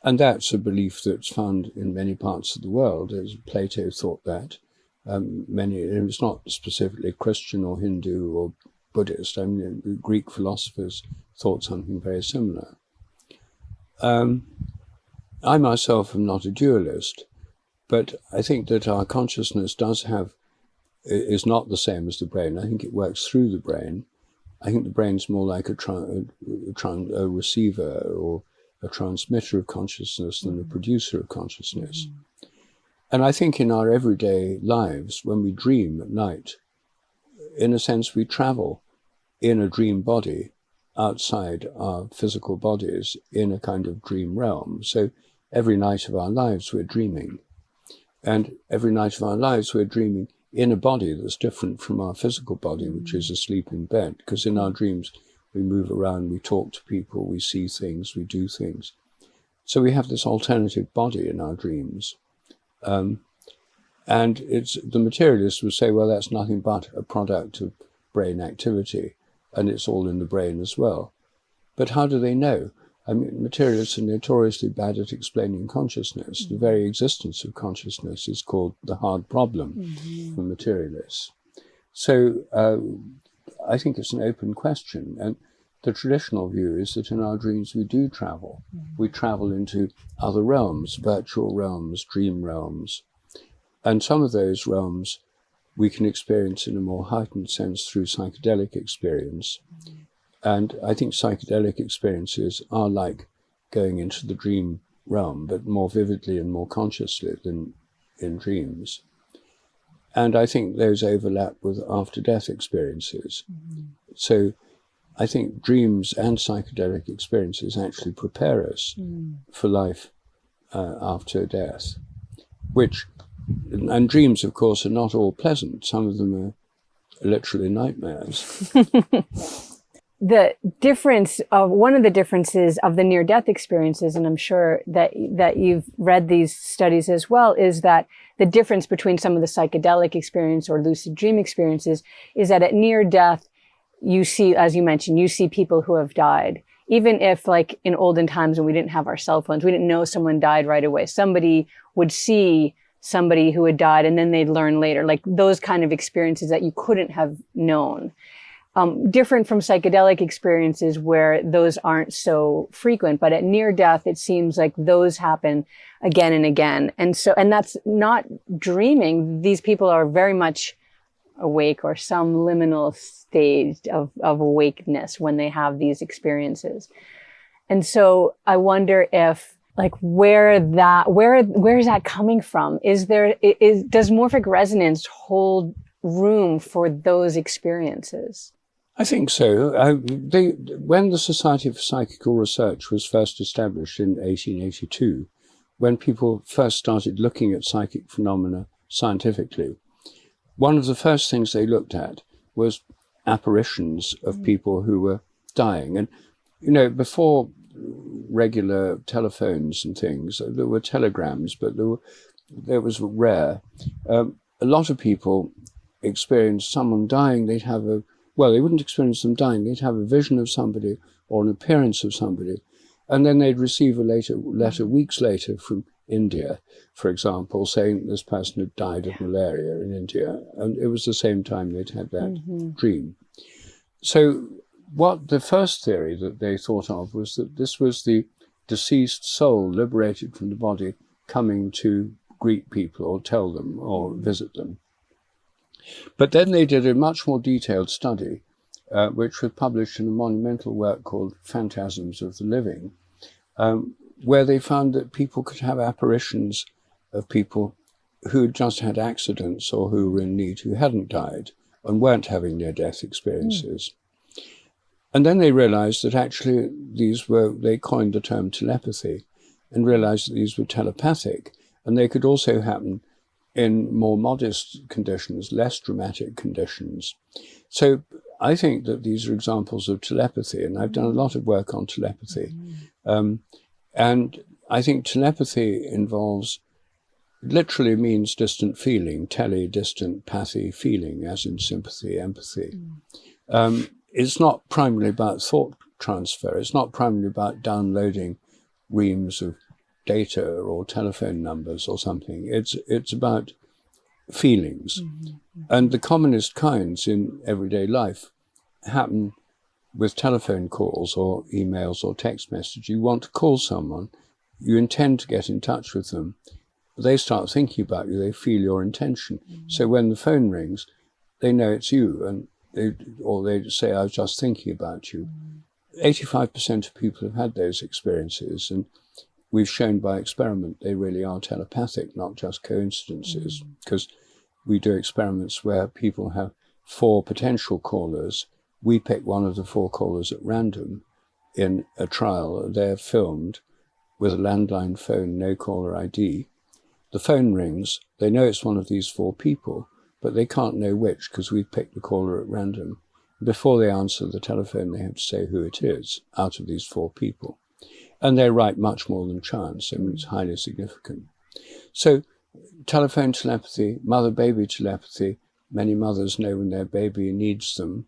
that's a belief that's found in many parts of the world, as Plato thought that. It's not specifically Christian or Hindu or Buddhist. I mean, the Greek philosophers thought something very similar. I myself am not a dualist, but I think that our consciousness is not the same as the brain. I think it works through the brain. I think the brain's more like a receiver or a transmitter of consciousness than a producer of consciousness. And I think in our everyday lives, when we dream at night, in a sense we travel in a dream body outside our physical bodies in a kind of dream realm. So every night of our lives we're dreaming. And every night of our lives we're dreaming in a body that's different from our physical body, which is asleep in bed. Because in our dreams, we move around, we talk to people, we see things, we do things. So we have this alternative body in our dreams. And the materialists would say, well, that's nothing but a product of brain activity, and it's all in the brain as well. But how do they know? I mean, materialists are notoriously bad at explaining consciousness. The very existence of consciousness is called the hard problem for materialists. So I think it's an open question. And the traditional view is that in our dreams we do travel. We travel into other realms, virtual realms, dream realms. And some of those realms we can experience in a more heightened sense through psychedelic experience. And I think psychedelic experiences are like going into the dream realm, but more vividly and more consciously than in dreams. And I think those overlap with after-death experiences. So I think dreams and psychedelic experiences actually prepare us for life after death, and dreams, of course, are not all pleasant. Some of them are literally nightmares. The difference of one of the differences of the near-death experiences, and I'm sure that you've read these studies as well, is that the difference between some of the psychedelic experience or lucid dream experiences is that at near-death, you see, as you mentioned, you see people who have died. Even if, like in olden times when we didn't have our cell phones, we didn't know someone died right away. Somebody would see somebody who had died and then they'd learn later, like those kind of experiences that you couldn't have known. Different from psychedelic experiences where those aren't so frequent, but at near death, it seems like those happen again and again. And that's not dreaming. These people are very much awake or some liminal stage of awakeness when they have these experiences. And so I wonder if, like, where is that coming from? Does morphic resonance hold room for those experiences? I think so. When the Society for Psychical Research was first established in 1882, when people first started looking at psychic phenomena scientifically, one of the first things they looked at was apparitions of people who were dying. And, you know, before regular telephones and things, there were telegrams, but there was rare. A lot of people experienced someone dying. They wouldn't experience them dying. They'd have a vision of somebody or an appearance of somebody, and then they'd receive a letter weeks later from India, for example, saying this person had died of malaria in India, and it was the same time they'd had that dream. So what the first theory that they thought of was that this was the deceased soul liberated from the body coming to greet people or tell them or visit them. But then they did a much more detailed study, which was published in a monumental work called Phantasms of the Living, where they found that people could have apparitions of people who had just had accidents or who were in need, who hadn't died and weren't having near-death experiences. And then they realized that actually they coined the term telepathy and realized that these were telepathic, and they could also happen in more modest conditions, less dramatic conditions. So I think that these are examples of telepathy, and I've done a lot of work on telepathy. And I think telepathy literally means distant feeling, distant, pathy, feeling, as in sympathy, empathy. It's not primarily about thought transfer. It's not primarily about downloading reams of data or telephone numbers or something. It's about feelings. And the commonest kinds in everyday life happen with telephone calls or emails or text message. You want to call someone, you intend to get in touch with them. They start thinking about you, they feel your intention. So when the phone rings, they know it's you, and they say, I was just thinking about you. 85% of people have had those experiences, and we've shown by experiment they really are telepathic, not just coincidences, because we do experiments where people have 4 potential callers. We pick one of the 4 callers at random in a trial. They're filmed with a landline phone, no caller ID. The phone rings, they know it's one of these 4 people, but they can't know which because we've picked the caller at random. Before they answer the telephone, they have to say who it is out of these 4 people. And they write much more than chance. I mean, it's highly significant. So telephone telepathy, mother-baby telepathy, many mothers know when their baby needs them.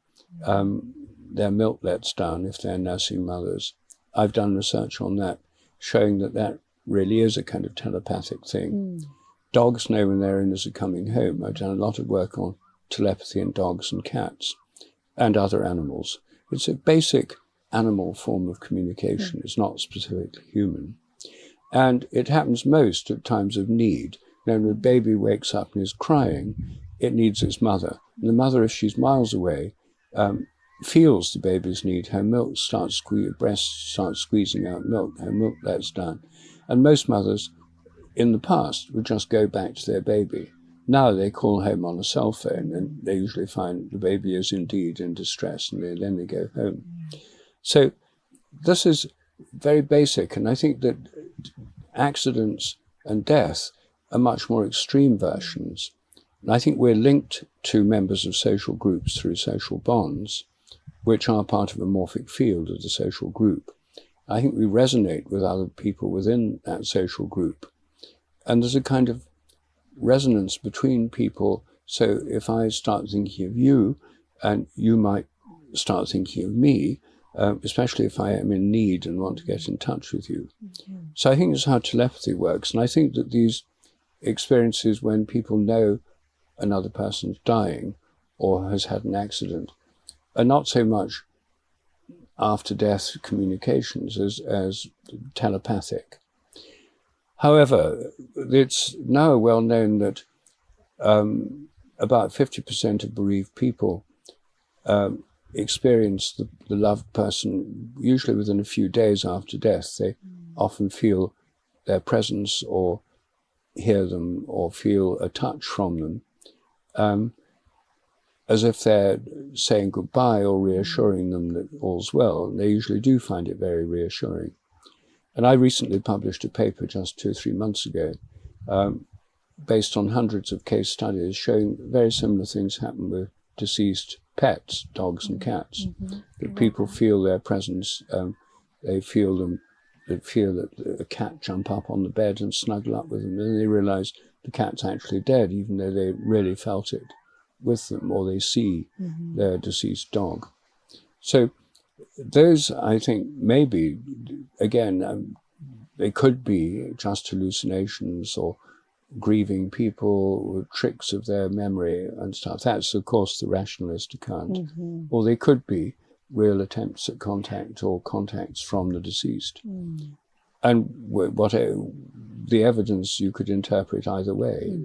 Their milk lets down if they're nursing mothers. I've done research on that, showing that that really is a kind of telepathic thing. Dogs know when their owners are coming home. I've done a lot of work on telepathy in dogs and cats and other animals. It's a basic animal form of communication. It's not specifically human. And it happens most at times of need. When a baby wakes up and is crying, it needs its mother. And the mother, if she's miles away, feels the baby's need. Her milk starts breast starts squeezing out milk. Her milk lets down. And most mothers in the past would just go back to their baby. Now they call home on a cell phone, and they usually find the baby is indeed in distress, and then they go home. So this is very basic, and I think that accidents and death are much more extreme versions. And I think we're linked to members of social groups through social bonds, which are part of a morphic field of the social group. I think we resonate with other people within that social group. And there's a kind of resonance between people. So if I start thinking of you, and you might start thinking of me, especially if I am in need and want to get in touch with you. So I think it's how telepathy works. And I think that these experiences when people know another person's dying or has had an accident are not so much after-death communications as telepathic. However, it's now well known that about 50% of bereaved people experience the loved person usually within a few days after death. They often feel their presence or hear them or feel a touch from them, as if they're saying goodbye or reassuring them that all's well. And they usually do find it very reassuring. And I recently published a paper just 2 or 3 months ago, based on hundreds of case studies showing very similar things happen with deceased pets, dogs and cats. That people feel their presence, they feel that a cat jump up on the bed and snuggle up with them, and then they realize the cat's actually dead, even though they really felt it with them, or they see their deceased dog. So those, I think, maybe, again, they could be just hallucinations or grieving people with tricks of their memory and stuff. That's, of course, the rationalist account. Or they could be real attempts at contact or contacts from the deceased. And what the evidence you could interpret either way.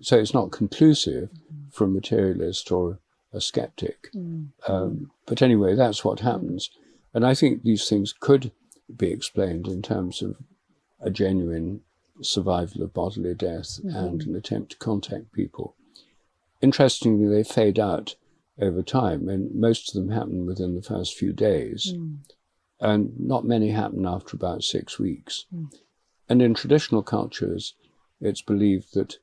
So it's not conclusive for a materialist or a skeptic. But anyway, that's what happens. And I think these things could be explained in terms of a genuine survival of bodily death and an attempt to contact people. Interestingly, they fade out over time, and most of them happen within the first few days. And not many happen after about 6 weeks. And in traditional cultures, it's believed that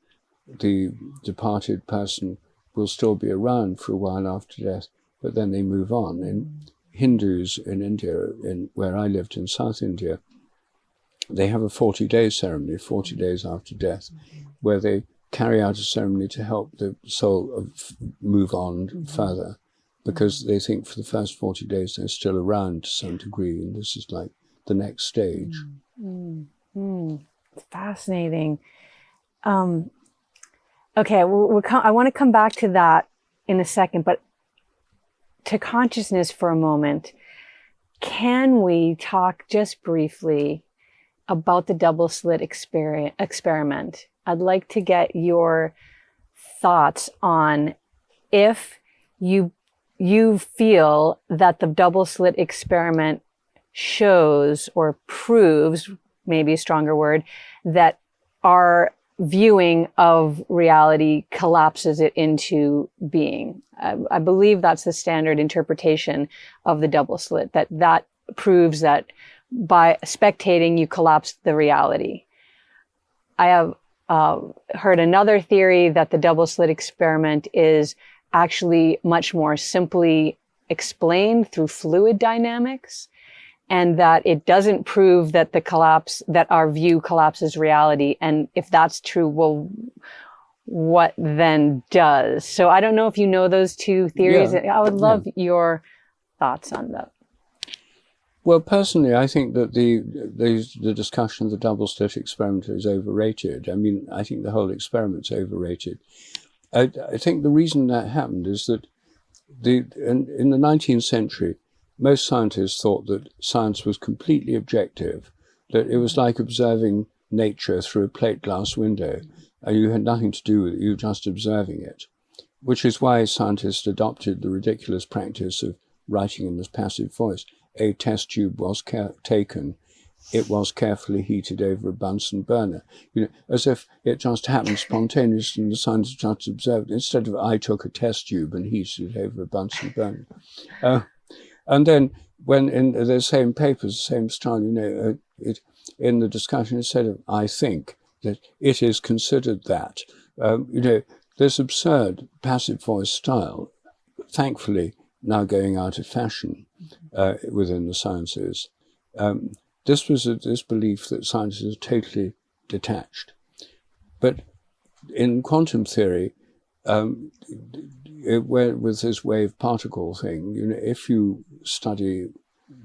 the departed person will still be around for a while after death, but then they move on. And Hindus in India, where I lived in South India, they have a 40-day ceremony, 40 days after death, where they carry out a ceremony to help the soul move on further, because they think for the first 40 days they're still around to some degree, and this is like the next stage. Fascinating. Okay, I want to come back to that in a second, but to consciousness for a moment, can we talk just briefly about the double slit experiment? I'd like to get your thoughts on if you feel that the double slit experiment shows or proves, maybe a stronger word, that our viewing of reality collapses it into being. I believe that's the standard interpretation of the double slit, that proves that by spectating, you collapse the reality. I have heard another theory that the double slit experiment is actually much more simply explained through fluid dynamics, and that it doesn't prove that that our view collapses reality. And if that's true, well, what then does? So I don't know if you know those two theories. Yeah. I would love your thoughts on that. Well, personally, I think that the discussion of the double slit experiment is overrated. I mean, I think the whole experiment's overrated. I think the reason that happened is that in the 19th century, most scientists thought that science was completely objective, that it was like observing nature through a plate glass window, and you had nothing to do with it, you were just observing it, which is why scientists adopted the ridiculous practice of writing in this passive voice. A test tube was taken. It was carefully heated over a Bunsen burner, as if it just happened spontaneously and the scientists just observed, instead of I took a test tube and heated it over a Bunsen burner. And then when in the same papers, the same style, in the discussion, instead of I think, that it is considered that, this absurd passive voice style, thankfully now going out of fashion within the sciences. This was this belief that science is totally detached. But in quantum theory, with this wave particle thing, if you study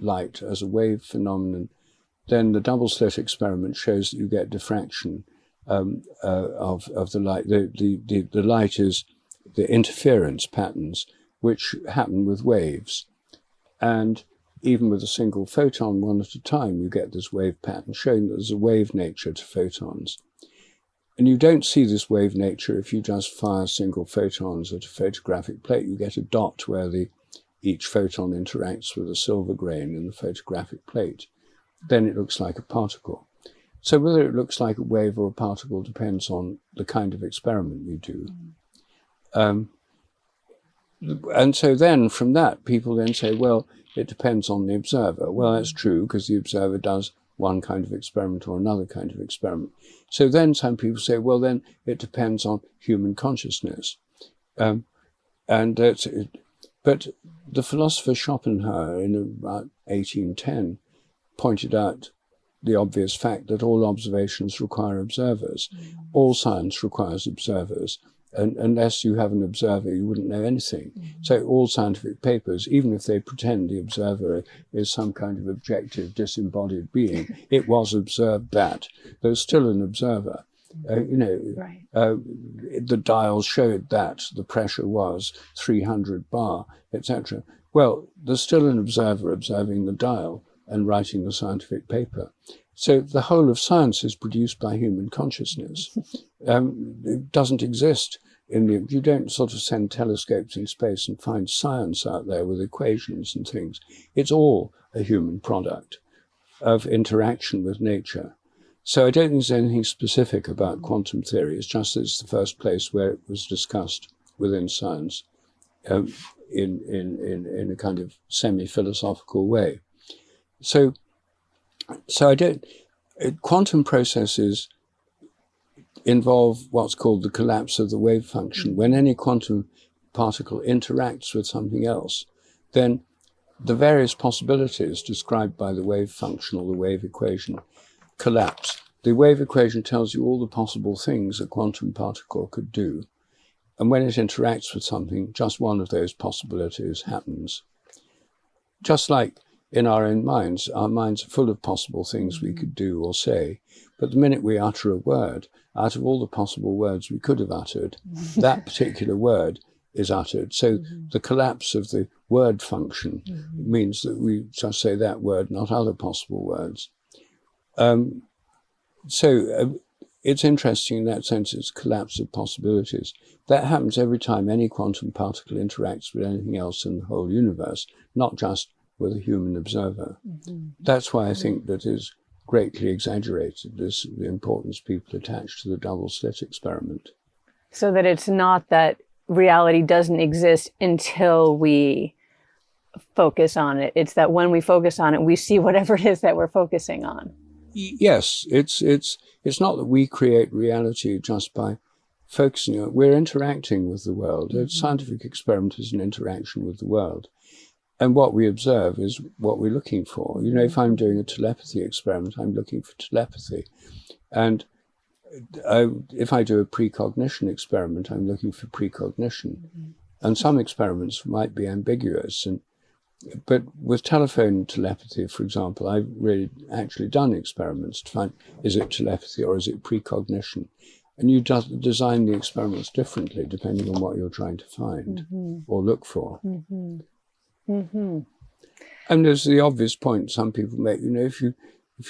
light as a wave phenomenon, then the double slit experiment shows that you get diffraction of the light. The light is the interference patterns which happen with waves. And even with a single photon, one at a time, you get this wave pattern showing that there's a wave nature to photons. And you don't see this wave nature if you just fire single photons at a photographic plate. You get a dot where each photon interacts with a silver grain in the photographic plate. Then it looks like a particle. So whether it looks like a wave or a particle depends on the kind of experiment you do. And so then from that, people then say, well, it depends on the observer. Well, that's true, because the observer does one kind of experiment or another kind of experiment. So then some people say, well, then it depends on human consciousness. But the philosopher Schopenhauer in about 1810 pointed out the obvious fact that all observations require observers. All science requires observers. And unless you have an observer, you wouldn't know anything. So all scientific papers, even if they pretend the observer is some kind of objective, disembodied being, it was observed that. There's still an observer. Right. The dial showed that the pressure was 300 bar, etc. Well, there's still an observer observing the dial and writing the scientific paper. So the whole of science is produced by human consciousness. It doesn't exist you don't sort of send telescopes in space and find science out there with equations and things. It's all a human product of interaction with nature. So I don't think there's anything specific about quantum theory. It's just that it's the first place where it was discussed within science in a kind of semi-philosophical way. So quantum processes involve what's called the collapse of the wave function. When any quantum particle interacts with something else, then the various possibilities described by the wave function or the wave equation collapse. The wave equation tells you all the possible things a quantum particle could do. And when it interacts with something, just one of those possibilities happens. Just like in our minds are full of possible things we could do or say. But the minute we utter a word, out of all the possible words we could have uttered, that particular word is uttered. So the collapse of the word function means that we just say that word, not other possible words. It's interesting in that sense, it's collapse of possibilities. That happens every time any quantum particle interacts with anything else in the whole universe, not just with a human observer. That's why I think that is greatly exaggerated, the importance people attach to the double slit experiment. So that it's not that reality doesn't exist until we focus on it. It's that when we focus on it, we see whatever it is that we're focusing on. Yes, it's not that we create reality just by focusing on it. We're interacting with the world. A scientific experiment is an interaction with the world. And what we observe is what we're looking for. If I'm doing a telepathy experiment, I'm looking for telepathy. And if I do a precognition experiment, I'm looking for precognition. And some experiments might be ambiguous. And But with telephone telepathy, for example, I've really actually done experiments to find, is it telepathy or is it precognition? And you design the experiments differently depending on what you're trying to find or look for. And there's the obvious point some people make, you know, if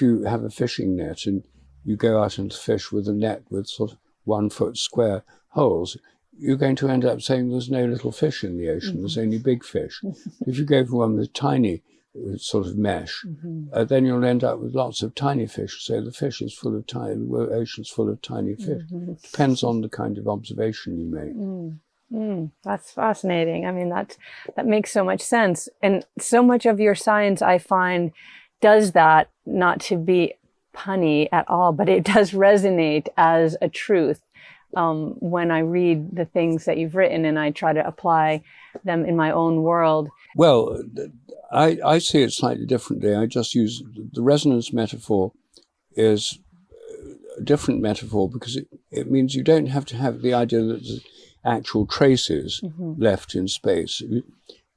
you have a fishing net and you go out and fish with a net with sort of 1 foot square holes, you're going to end up saying there's no little fish in the ocean, there's only big fish. If you go for one with tiny sort of mesh, then you'll end up with lots of tiny fish. So the fish is full of tiny, the ocean's full of tiny fish. Depends on the kind of observation you make. That's fascinating. I mean, that makes so much sense. And so much of your science, I find, does that, not to be punny at all, but it does resonate as a truth when I read the things that you've written and I try to apply them in my own world. Well, I see it slightly differently. I just use the resonance metaphor is a different metaphor because it means you don't have to have the idea that there's actual traces left in space.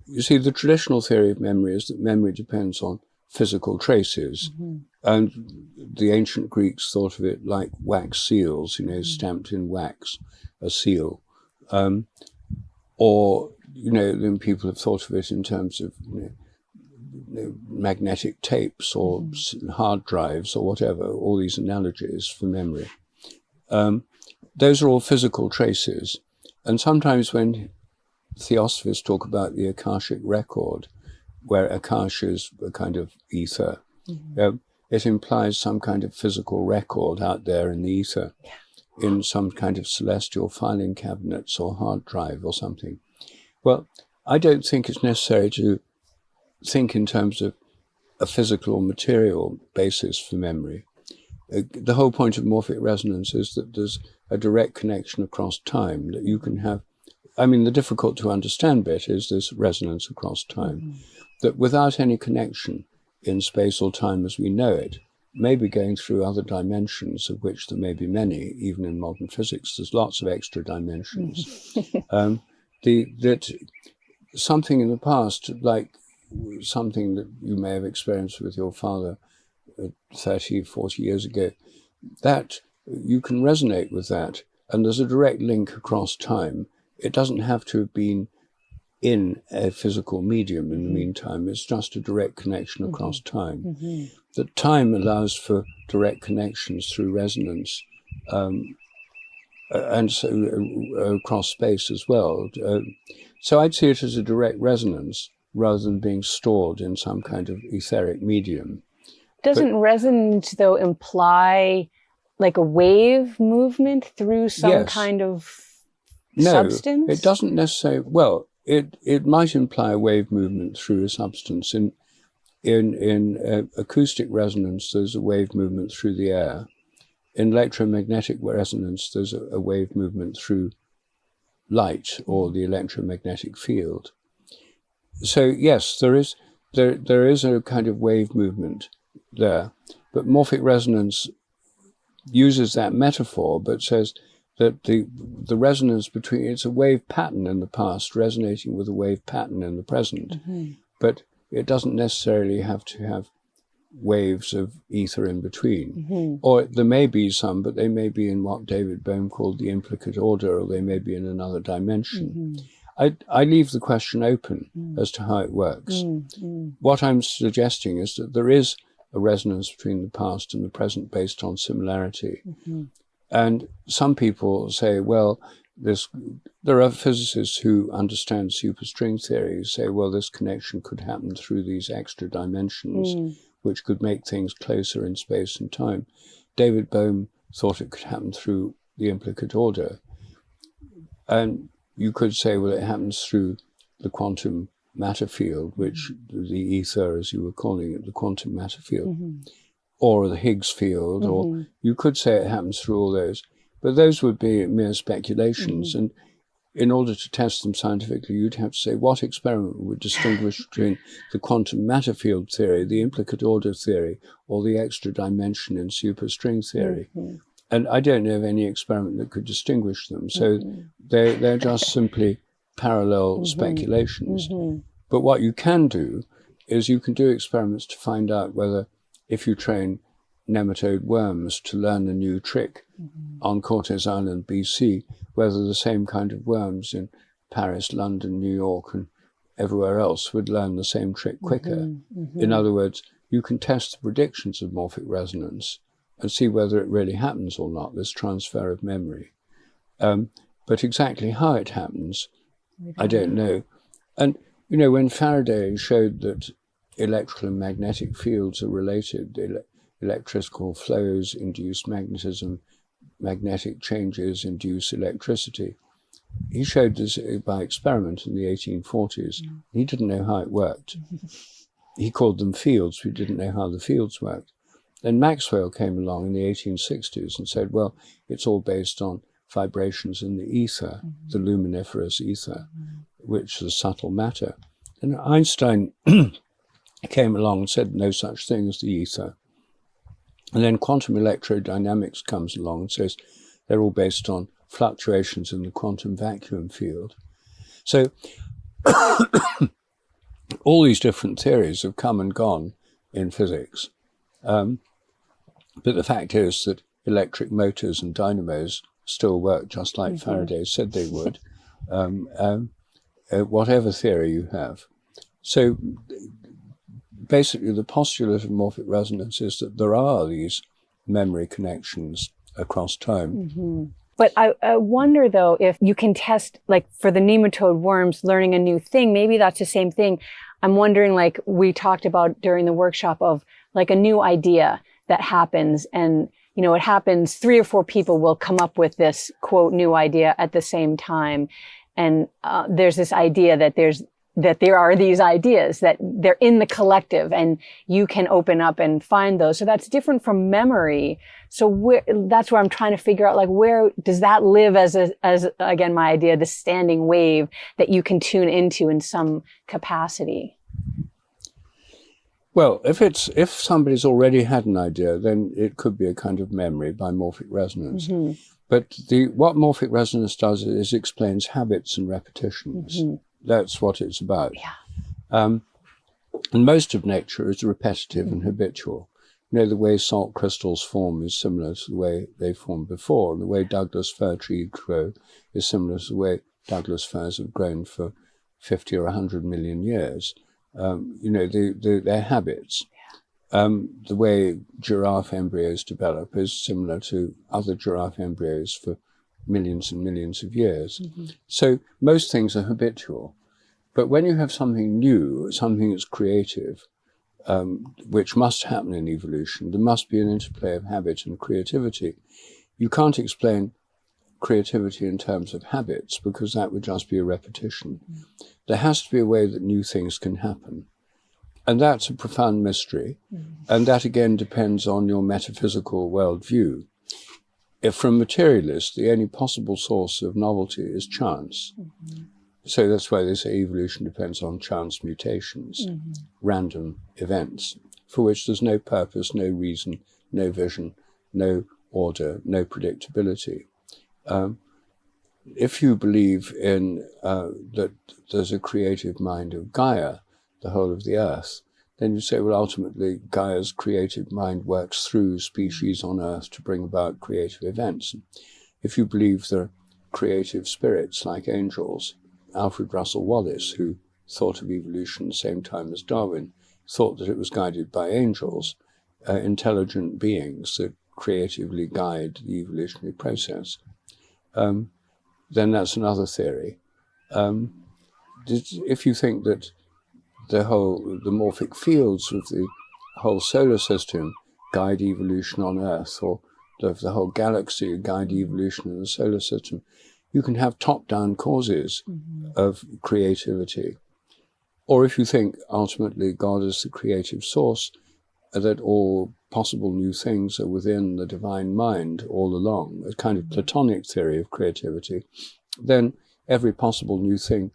You see, the traditional theory of memory is that memory depends on physical traces. And the ancient Greeks thought of it like wax seals, you know, stamped in wax, a seal. Or, you know, then people have thought of it in terms of, you know, magnetic tapes or hard drives or whatever, all these analogies for memory. Those are all physical traces. And sometimes when theosophists talk about the Akashic record, where Akash is a kind of ether, it implies some kind of physical record out there in the ether, in some kind of celestial filing cabinets or hard drive or something. Well, I don't think it's necessary to think in terms of a physical or material basis for memory. The whole point of morphic resonance is that there's a direct connection across time that you can have. I mean, the difficult to understand bit is this resonance across time, that without any connection in space or time as we know it, maybe going through other dimensions, of which there may be many, even in modern physics, there's lots of extra dimensions, that something in the past, like something that you may have experienced with your father 30, 40 years ago, that you can resonate with that, and there's a direct link across time. It doesn't have to have been in a physical medium in the meantime. It's just a direct connection across time. That time allows for direct connections through resonance, and so across space as well. So I'd see it as a direct resonance rather than being stored in some kind of etheric medium. Doesn't resonance, though, imply like a wave movement through some kind of substance? No, it doesn't necessarily. Well, it might imply a wave movement through a substance. In acoustic resonance, there's a wave movement through the air. In electromagnetic resonance, there's a wave movement through light or the electromagnetic field. So yes, there is a kind of wave movement there, but morphic resonance uses that metaphor, but says that the resonance between, it's a wave pattern in the past resonating with a wave pattern in the present, but it doesn't necessarily have to have waves of ether in between. Or there may be some, but they may be in what David Bohm called the implicate order, or they may be in another dimension. I leave the question open as to how it works. What I'm suggesting is that there is a resonance between the past and the present based on similarity. And some people say, well, there are physicists who understand superstring theory, who say, well, this connection could happen through these extra dimensions, which could make things closer in space and time. David Bohm thought it could happen through the implicate order. And you could say, well, it happens through the quantum matter field, which the ether, as you were calling it, the quantum matter field, or the Higgs field, or you could say it happens through all those. But those would be mere speculations. And in order to test them scientifically, you'd have to say what experiment would distinguish between the quantum matter field theory, the implicate order theory, or the extra dimension in superstring theory. And I don't know of any experiment that could distinguish them. So they're just simply parallel speculations. But what you can do is you can do experiments to find out whether, if you train nematode worms to learn a new trick on Cortes Island, BC, whether the same kind of worms in Paris, London, New York, and everywhere else would learn the same trick quicker. In other words, you can test the predictions of morphic resonance and see whether it really happens or not, this transfer of memory. But exactly how it happens, I don't know. And, you know, when Faraday showed that electrical and magnetic fields are related, electrical flows induce magnetism, magnetic changes induce electricity. He showed this by experiment in the 1840s. He didn't know how it worked. He called them fields. We didn't know how the fields worked. Then Maxwell came along in the 1860s and said, well, it's all based on vibrations in the ether, the luminiferous ether, which is subtle matter. And Einstein came along and said no such thing as the ether. And then quantum electrodynamics comes along and says they're all based on fluctuations in the quantum vacuum field. So all these different theories have come and gone in physics. But the fact is that electric motors and dynamos still work just like Faraday said they would, whatever theory you have. So basically the postulate of morphic resonance is that there are these memory connections across time. But I wonder, though, if you can test, like for the nematode worms learning a new thing, maybe that's the same thing. I'm wondering, like we talked about during the workshop, of like a new idea that happens, and, you know, it happens, 3 or 4 people will come up with this, quote, new idea at the same time. And there's this idea that there are these ideas, that they're in the collective and you can open up and find those. So that's different from memory. So that's where I'm trying to figure out, like, where does that live as again, my idea, the standing wave that you can tune into in some capacity? Well, if somebody's already had an idea, then it could be a kind of memory by morphic resonance. But what morphic resonance does is explains habits and repetitions. That's what it's about. And most of nature is repetitive and habitual. You know, the way salt crystals form is similar to the way they formed before, and the way Douglas fir trees grow is similar to the way Douglas firs have grown for 50 or 100 million years. You know, their habits. The way giraffe embryos develop is similar to other giraffe embryos for millions and millions of years. So most things are habitual. But when you have something new, something that's creative, which must happen in evolution, there must be an interplay of habit and creativity. You can't explain creativity in terms of habits, because that would just be a repetition. There has to be a way that new things can happen. And that's a profound mystery. And that again depends on your metaphysical worldview. If from materialists, the only possible source of novelty is chance. So that's why they say evolution depends on chance mutations, random events, for which there's no purpose, no reason, no vision, no order, no predictability. If you believe in that there's a creative mind of Gaia, the whole of the earth, then you say, well, ultimately Gaia's creative mind works through species on earth to bring about creative events. If you believe there are creative spirits like angels, Alfred Russel Wallace, who thought of evolution at the same time as Darwin, thought that it was guided by angels, intelligent beings that creatively guide the evolutionary process. Then that's another theory. If you think that the morphic fields of the whole solar system guide evolution on Earth, or the whole galaxy guide evolution in the solar system, you can have top-down causes of creativity. Or if you think ultimately God is the creative source, that all possible new things are within the divine mind all along, a kind of Platonic theory of creativity, then every possible new thing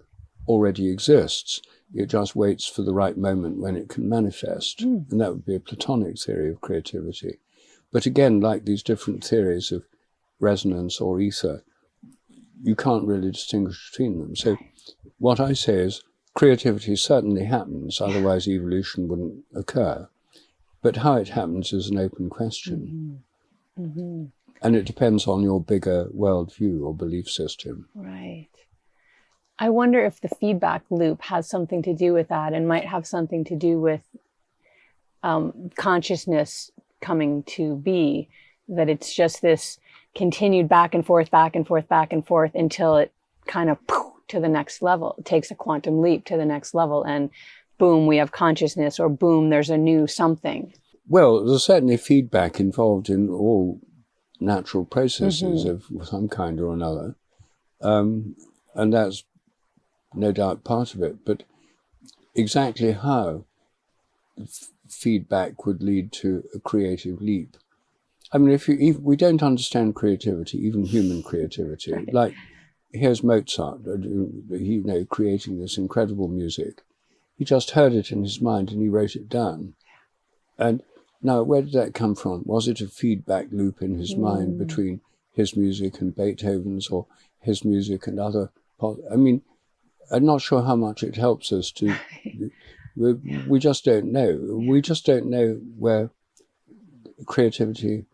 already exists. It just waits for the right moment when it can manifest. And that would be a Platonic theory of creativity. But again, like these different theories of resonance or ether, you can't really distinguish between them. So what I say is creativity certainly happens, otherwise evolution wouldn't occur. But how it happens is an open question. And it depends on your bigger worldview or belief system. Right. I wonder if the feedback loop has something to do with that, and might have something to do with consciousness coming to be, that it's just this continued back and forth, back and forth, back and forth, until it kind of to the next level. It takes a quantum leap to the next level, and boom, we have consciousness, or boom, there's a new something. Well, there's certainly feedback involved in all natural processes of some kind or another. And that's no doubt part of it. But exactly how feedback would lead to a creative leap. I mean, if we don't understand creativity, even human creativity, Right. like here's Mozart, creating this incredible music. He just heard it in his mind and he wrote it down. And now, where did that come from? Was it a feedback loop in his mind between his music and Beethoven's, or his music and other? I mean, I'm not sure how much it helps us to. We just don't know. We just don't know where creativity.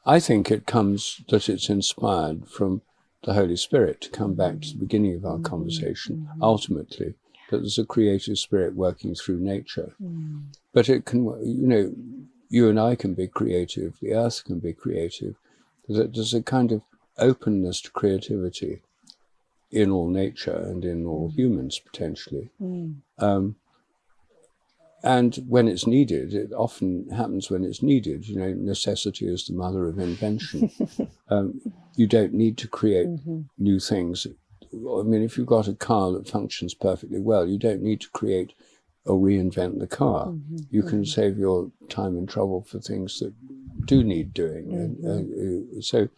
I think it comes that it's inspired from the Holy Spirit, to come back to the beginning of our conversation. Ultimately, that there's a creative spirit working through nature. But it can, you and I can be creative, the earth can be creative. There's a kind of openness to creativity in all nature and in all humans, potentially. And when it's needed, it often happens when it's needed. Necessity is the mother of invention. You don't need to create new things. I mean, if you've got a car that functions perfectly well, you don't need to create or reinvent the car. You can save your time and trouble for things that do need doing. So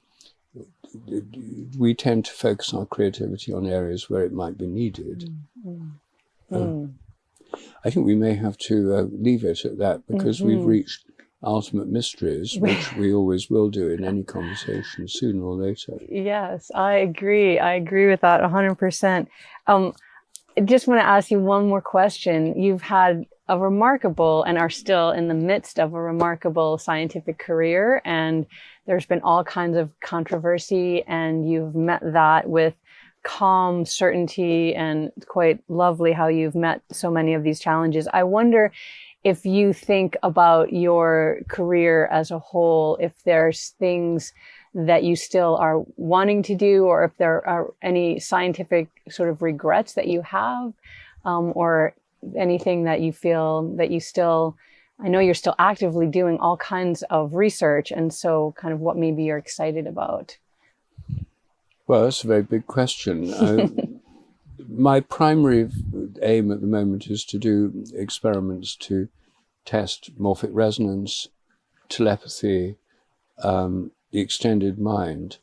we tend to focus our creativity on areas where it might be needed. I think we may have to leave it at that, because we've reached ultimate mysteries, which we always will do in any conversation sooner or later. Yes, I agree. I agree with that 100%. I just want to ask you one more question. You've had a remarkable, and are still in the midst of a remarkable scientific career, and there's been all kinds of controversy, and you've met that with calm certainty, and it's quite lovely how you've met so many of these challenges. I wonder if you think about your career as a whole, if there's things that you still are wanting to do, or if there are any scientific sort of regrets that you have, or anything that you feel that you still, I know you're still actively doing all kinds of research, and so kind of what maybe you're excited about. Well, that's a very big question. My primary aim at the moment is to do experiments to test morphic resonance, telepathy, the extended mind.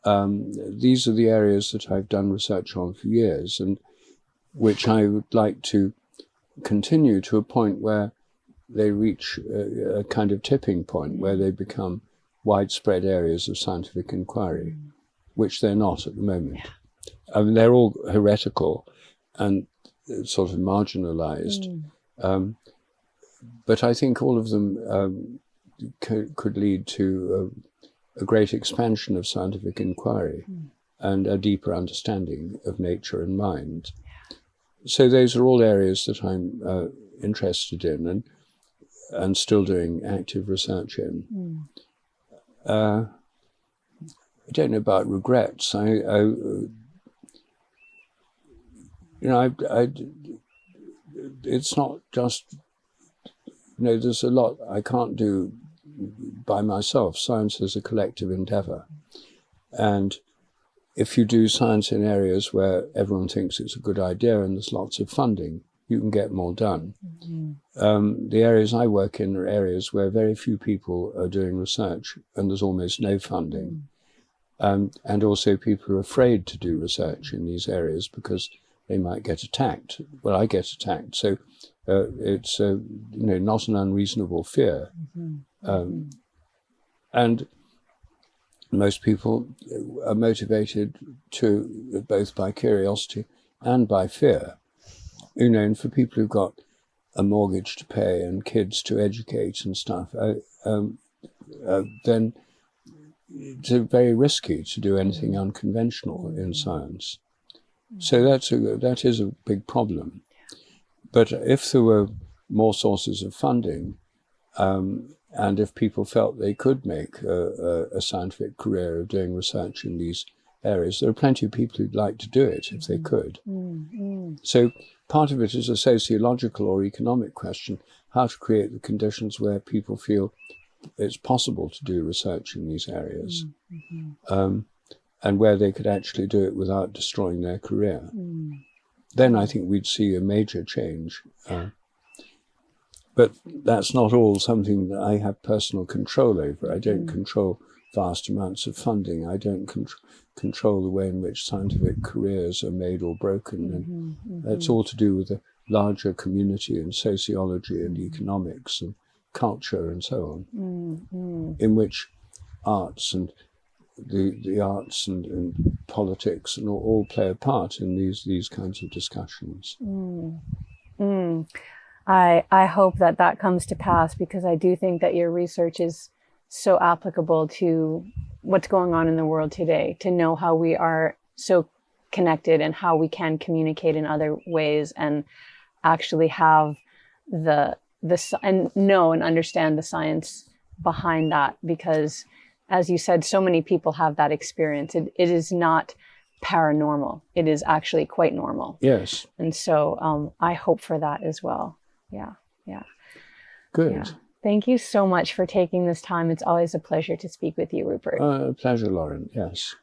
These are the areas that I've done research on for years, and which I would like to continue to a point where they reach a kind of tipping point, where they become widespread areas of scientific inquiry, which they're not at the moment. I mean, they're all heretical and sort of marginalized. But I think all of them could lead to a great expansion of scientific inquiry and a deeper understanding of nature and mind. So those are all areas that I'm interested in and still doing active research in. I don't know about regrets. It's not just, there's a lot I can't do by myself. Science is a collective endeavor. And if you do science in areas where everyone thinks it's a good idea and there's lots of funding, you can get more done. The areas I work in are areas where very few people are doing research and there's almost no funding. And also people are afraid to do research in these areas because they might get attacked. Well, I get attacked. So it's not an unreasonable fear. And most people are motivated to both by curiosity and by fear. You know, and for people who've got a mortgage to pay and kids to educate and stuff, then it's very risky to do anything unconventional in science. So that is a big problem. But if there were more sources of funding, and if people felt they could make a scientific career of doing research in these areas, there are plenty of people who'd like to do it if they could. So part of it is a sociological or economic question, how to create the conditions where people feel it's possible to do research in these areas, and where they could actually do it without destroying their career. Then I think we'd see a major change. But that's not all something that I have personal control over. I don't control vast amounts of funding. I don't control the way in which scientific careers are made or broken. And that's all to do with the larger community and sociology and economics and culture and so on, in which arts and the arts and politics and all play a part in these kinds of discussions. I hope that comes to pass, because I do think that your research is so applicable to what's going on in the world today, to know how we are so connected and how we can communicate in other ways and actually have and know and understand the science behind that. Because, as you said, so many people have that experience. It is not paranormal. It is actually quite normal. Yes. And so I hope for that as well. Yeah. Good. Yeah. Thank you so much for taking this time. It's always a pleasure to speak with you, Rupert. Pleasure, Lauren. Yes.